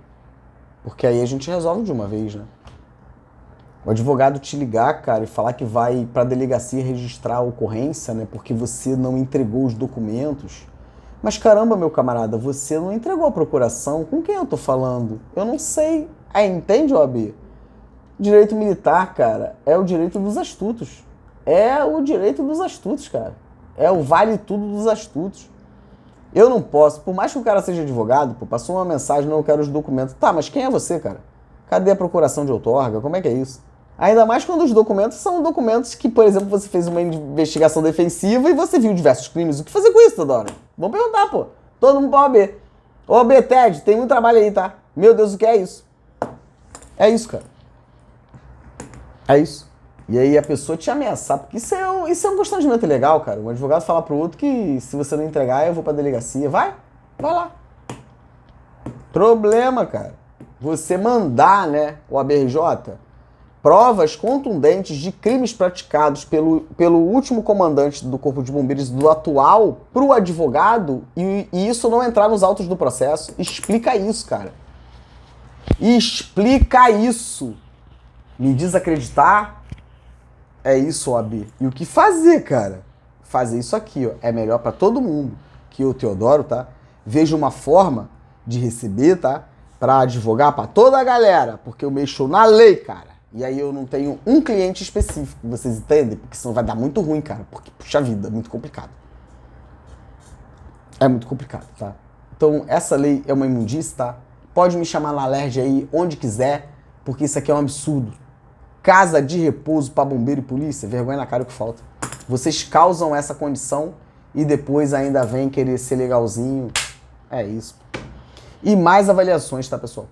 Porque aí a gente resolve de uma vez, né? O advogado te ligar, cara, e falar que vai pra delegacia registrar a ocorrência, né? Porque você não entregou os documentos. Mas caramba, meu camarada, você não entregou a procuração. Com quem eu tô falando? Eu não sei. Aí, entende, OAB? Direito militar, cara, é o direito dos astutos. É o direito dos astutos, cara. É o vale tudo dos astutos. Eu não posso, por mais que o cara seja advogado, pô, passou uma mensagem, não, eu quero os documentos. Tá, mas quem é você, cara? Cadê a procuração de outorga? Como é que é isso? Ainda mais quando os documentos são documentos que, por exemplo, você fez uma investigação defensiva e você viu diversos crimes. O que fazer com isso, toda hora? Vamos perguntar, pô. Todo mundo pra OAB. OAB, Ted, tem muito trabalho aí, tá? Meu Deus, o que é isso? É isso, cara. É isso. E aí a pessoa te ameaçar, porque isso é um constrangimento ilegal, cara. Um advogado falar pro outro que se você não entregar, eu vou pra delegacia. Vai lá. Problema, cara. Você mandar, né, o ABRJ, provas contundentes de crimes praticados pelo último comandante do Corpo de Bombeiros do atual pro advogado e isso não entrar nos autos do processo. Explica isso, cara. Explica isso. Me desacreditar? É isso, OAB. E o que fazer, cara? Fazer isso aqui, ó. É melhor pra todo mundo. Que eu, Teodoro, tá? Veja uma forma de receber, tá? Pra advogar pra toda a galera. Porque eu mexo na lei, cara. E aí eu não tenho um cliente específico. Vocês entendem? Porque senão vai dar muito ruim, cara. Porque, puxa vida, é muito complicado. É muito complicado, tá? Então, essa lei é uma imundície, tá? Pode me chamar na alerge aí, onde quiser. Porque isso aqui é um absurdo. Casa de repouso para bombeiro e polícia, vergonha na cara o que falta. Vocês causam essa condição e depois ainda vem querer ser legalzinho. É isso. E mais avaliações, tá, pessoal?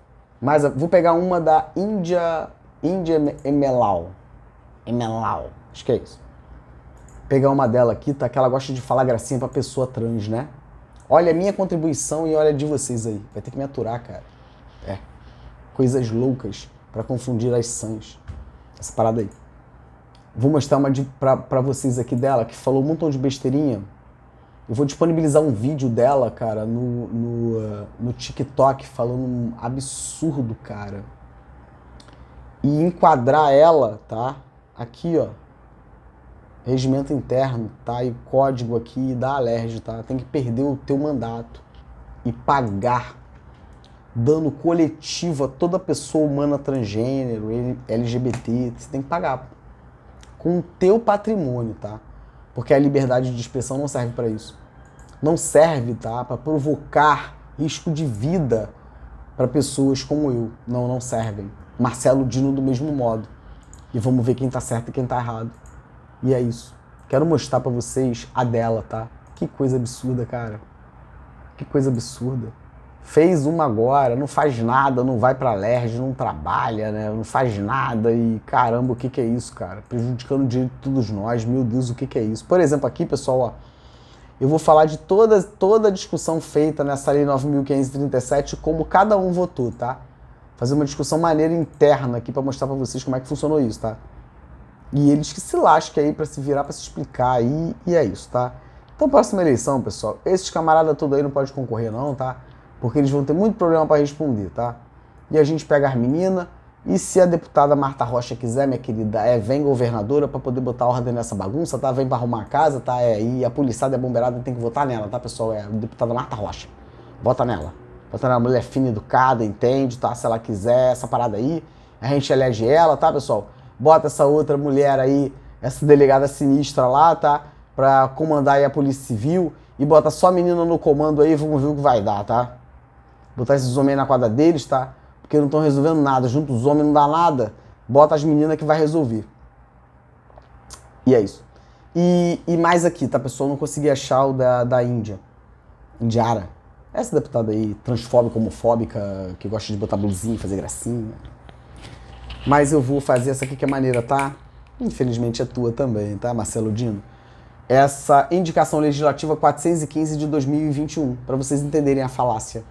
Vou pegar uma da Índia Emelau. Acho que é isso. Pegar uma dela aqui, tá? Que ela gosta de falar gracinha pra pessoa trans, né? Olha a minha contribuição e olha a de vocês aí. Vai ter que me aturar, cara. É. Coisas loucas pra confundir as sãs. Essa parada aí. Vou mostrar uma pra vocês aqui dela, que falou um montão de besteirinha. Eu vou disponibilizar um vídeo dela, cara, no TikTok, falando um absurdo, cara. E enquadrar ela, tá? Aqui, ó. Regimento interno, tá? E código aqui da Alerj, tá? Tem que perder o teu mandato e pagar dano coletivo a toda pessoa humana transgênero, LGBT, você tem que pagar com o teu patrimônio, tá? Porque a liberdade de expressão não serve para isso. Não serve, tá? Para provocar risco de vida para pessoas como eu. Não servem. Marcelo Dino do mesmo modo. E vamos ver quem tá certo e quem tá errado. E é isso. Quero mostrar para vocês a dela, tá? Que coisa absurda, cara. Que coisa absurda. Fez uma agora, não faz nada, não vai pra LERJ, não trabalha, né? Não faz nada e caramba, o que é isso, cara? Prejudicando o direito de todos nós, meu Deus, o que é isso? Por exemplo, aqui, pessoal, ó, eu vou falar de toda a discussão feita nessa Lei 9.537, como cada um votou, tá? Fazer uma discussão maneira interna aqui pra mostrar pra vocês como é que funcionou isso, tá? E eles que se lasquem aí pra se virar, pra se explicar aí, e é isso, tá? Então, próxima eleição, pessoal, esses camaradas todos aí não podem concorrer não, tá? Porque eles vão ter muito problema para responder, tá? E a gente pega as meninas, e se a deputada Marta Rocha quiser, minha querida, vem governadora para poder botar ordem nessa bagunça, tá? Vem para arrumar a casa, tá? E a policiada e a bombeirada tem que votar nela, tá, pessoal? É a deputada Marta Rocha. Vota nela. Vota nela, mulher fina, educada, entende, tá? Se ela quiser essa parada aí, a gente elege ela, tá, pessoal? Bota essa outra mulher aí, essa delegada sinistra lá, tá? Pra comandar aí a Polícia Civil, e bota só a menina no comando aí, vamos ver o que vai dar, tá? Botar esses homens aí na quadra deles, tá? Porque não estão resolvendo nada. Junto os homens não dá nada. Bota as meninas que vai resolver. E é isso. E mais aqui, tá, pessoal? Não consegui achar o da Índia. Indiara. Essa deputada aí, transfóbica, homofóbica, que gosta de botar blusinha, fazer gracinha. Mas eu vou fazer essa aqui que é maneira, tá? Infelizmente é tua também, tá, Marcelo Dino? Essa indicação legislativa 415 de 2021, para vocês entenderem a falácia.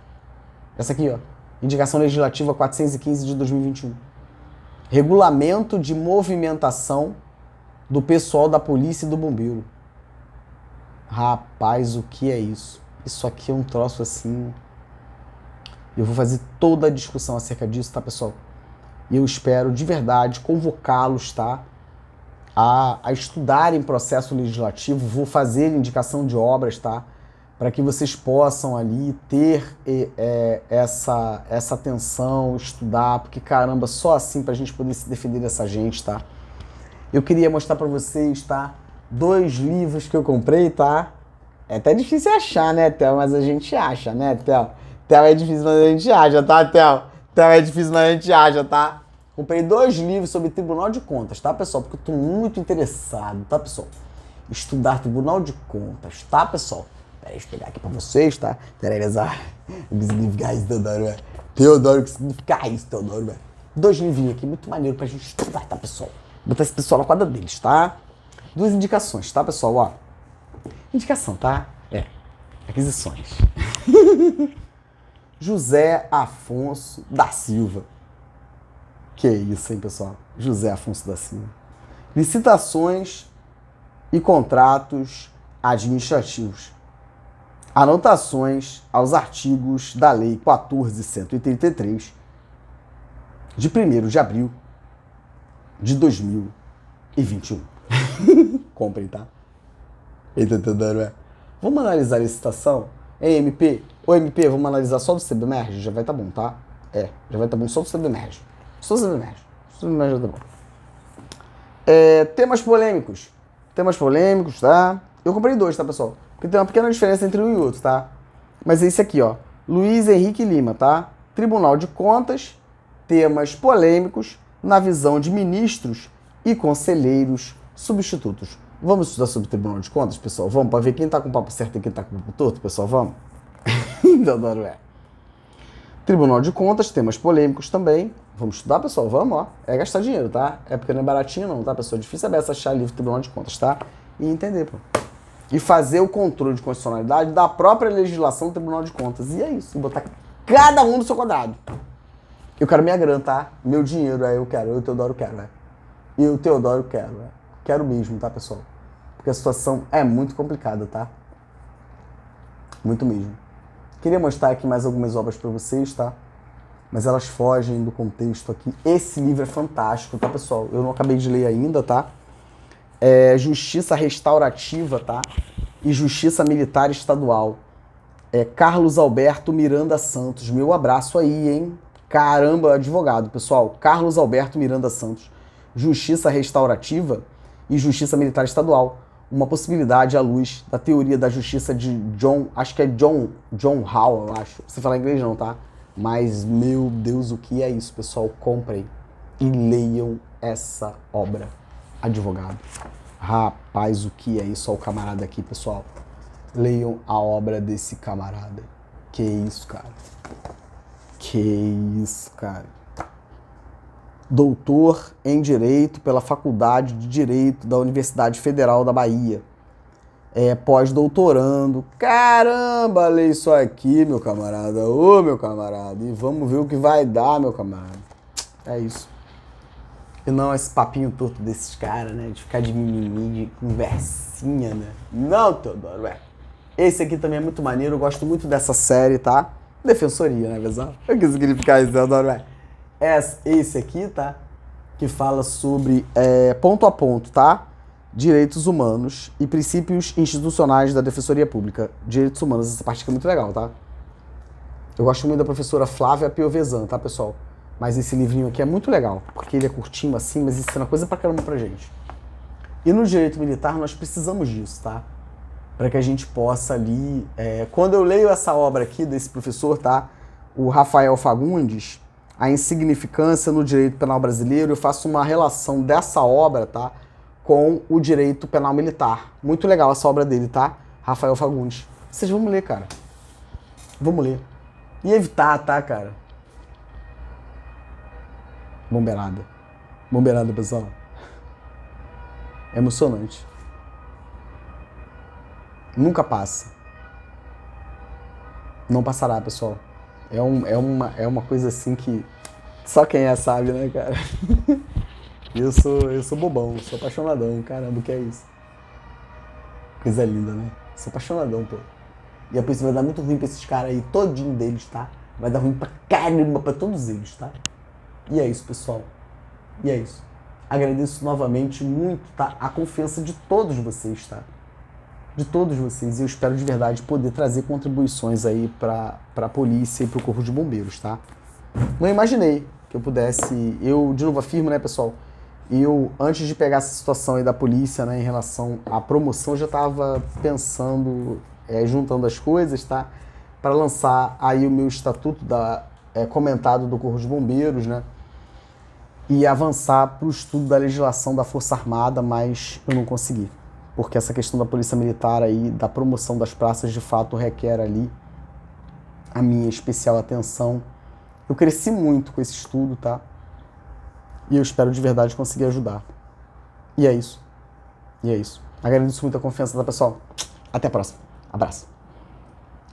Essa aqui, ó. Indicação legislativa 415 de 2021. Regulamento de movimentação do pessoal da polícia e do bombeiro. Rapaz, o que é isso? Isso aqui é um troço assim... Eu vou fazer toda a discussão acerca disso, tá, pessoal? E eu espero, de verdade, convocá-los, tá? A estudarem processo legislativo. Vou fazer indicação de obras, tá? Para que vocês possam ali ter essa atenção, estudar, porque caramba, só assim para a gente poder se defender dessa gente, tá? Eu queria mostrar para vocês, tá? 2 livros que eu comprei, tá? É até difícil achar, né, Theo? Mas a gente acha, né, Theo? Theo é difícil, mas a gente acha, tá, Theo? Theo é difícil, mas a gente acha, tá? Comprei 2 livros sobre Tribunal de Contas, tá, pessoal? Porque eu tô muito interessado, tá, pessoal? Estudar Tribunal de Contas, tá, pessoal? Peraí, deixa eu pegar aqui pra vocês, tá? Terelizar. O que significa isso, Teodoro, velho? Teodoro, o que significa isso, Teodoro, velho? 2 livrinhos aqui, muito maneiro pra gente estudar, tá, pessoal? Botar esse pessoal na quadra deles, tá? 2 indicações, tá, pessoal? Ó. Indicação, tá? Aquisições. José Afonso da Silva. Que isso, hein, pessoal? José Afonso da Silva. Licitações e contratos administrativos. Anotações aos artigos da Lei 14.133, de 1º de abril de 2021. Comprem, tá? Eita, Teodoro, Vamos analisar a licitação? MP? Ô, MP, vamos analisar só do CBMERG? Já vai tá bom, tá? Já vai tá bom só do CBMERG. Só do CBMERG. Só do CBMERG já tá bom. Temas polêmicos. Temas polêmicos, tá? Eu comprei 2, tá, pessoal? Porque tem uma pequena diferença entre um e outro, tá? Mas é esse aqui, ó. Luiz Henrique Lima, tá? Tribunal de Contas, temas polêmicos na visão de ministros e conselheiros substitutos. Vamos estudar sobre o Tribunal de Contas, pessoal? Vamos, para ver quem tá com o papo certo e quem tá com o papo torto, pessoal? Vamos? Teodoro, Tribunal de Contas, temas polêmicos também. Vamos estudar, pessoal? Vamos, ó. É gastar dinheiro, tá? É porque não é baratinho não, tá, pessoal? É difícil saber achar livro do Tribunal de Contas, tá? E entender, pô. E fazer o controle de constitucionalidade da própria legislação do Tribunal de Contas. E é isso. E botar cada um no seu quadrado. Eu quero minha grana, tá? Meu dinheiro, eu quero. Eu, Teodoro, quero, Eu, Teodoro, quero, Quero mesmo, tá, pessoal? Porque a situação é muito complicada, tá? Muito mesmo. Queria mostrar aqui mais algumas obras para vocês, tá? Mas elas fogem do contexto aqui. Esse livro é fantástico, tá, pessoal? Eu não acabei de ler ainda, tá? Justiça Restaurativa, tá? E Justiça Militar Estadual. Carlos Alberto Miranda Santos. Meu abraço aí, hein? Caramba, advogado, pessoal. Carlos Alberto Miranda Santos. Justiça Restaurativa e Justiça Militar Estadual. Uma possibilidade à luz da teoria da justiça de John... Acho que é John Hall, eu acho. Você fala inglês não, tá? Mas, meu Deus, o que é isso, pessoal? Comprem e leiam essa obra. Advogado. Rapaz, o que é isso? Olha o camarada aqui, pessoal. Leiam a obra desse camarada. Que isso, cara. Que isso, cara. Doutor em Direito pela Faculdade de Direito da Universidade Federal da Bahia. Pós-doutorando. Caramba, lê isso aqui, meu camarada. Ô, meu camarada. E vamos ver o que vai dar, meu camarada. É isso. E não esse papinho torto desses caras, né? De ficar de mimimi, de conversinha, né? Não, Teodoro, Esse aqui também é muito maneiro. Eu gosto muito dessa série, tá? Defensoria, né, pessoal? O que significa isso, Teodoro, Esse aqui, tá? Que fala sobre ponto a ponto, tá? Direitos humanos e princípios institucionais da Defensoria Pública. Direitos humanos, essa parte aqui é muito legal, tá? Eu gosto muito da professora Flávia Piovesan, tá, pessoal? Mas esse livrinho aqui é muito legal, porque ele é curtinho assim, mas ensina coisa pra caramba pra gente. E no direito militar nós precisamos disso, tá? Para que a gente possa ali... quando eu leio essa obra aqui desse professor, tá? O Rafael Fagundes, A Insignificância no Direito Penal Brasileiro, eu faço uma relação dessa obra, tá? Com o direito penal militar. Muito legal essa obra dele, tá? Rafael Fagundes. Vocês vão ler, cara. Vamos ler. E evitar, tá, cara? Bombeirada. Bombeirada, pessoal. É emocionante. Nunca passa. Não passará, pessoal. É uma coisa assim que só quem é sabe, né, cara? Eu sou bobão, sou apaixonadão. Caramba, o que é isso? Coisa linda, né? Sou apaixonadão, pô. E depois vai dar muito ruim pra esses caras aí, todinho deles, tá? Vai dar ruim pra caramba pra todos eles, tá? E é isso, pessoal. E é isso. Agradeço novamente muito, tá? A confiança de todos vocês, tá? De todos vocês. E eu espero de verdade poder trazer contribuições aí pra polícia e pro corpo de bombeiros, tá? Não imaginei que eu pudesse... Eu, de novo, afirmo, né, pessoal? Eu, antes de pegar essa situação aí da polícia, né, em relação à promoção, já estava pensando, juntando as coisas, tá? Para lançar aí o meu estatuto comentado do Corpo de Bombeiros, né? E avançar para o estudo da legislação da Força Armada, mas eu não consegui. Porque essa questão da Polícia Militar aí, da promoção das praças, de fato requer ali a minha especial atenção. Eu cresci muito com esse estudo, tá? E eu espero de verdade conseguir ajudar. E é isso. E é isso. Agradeço muito a confiança da pessoal. Até a próxima. Abraço.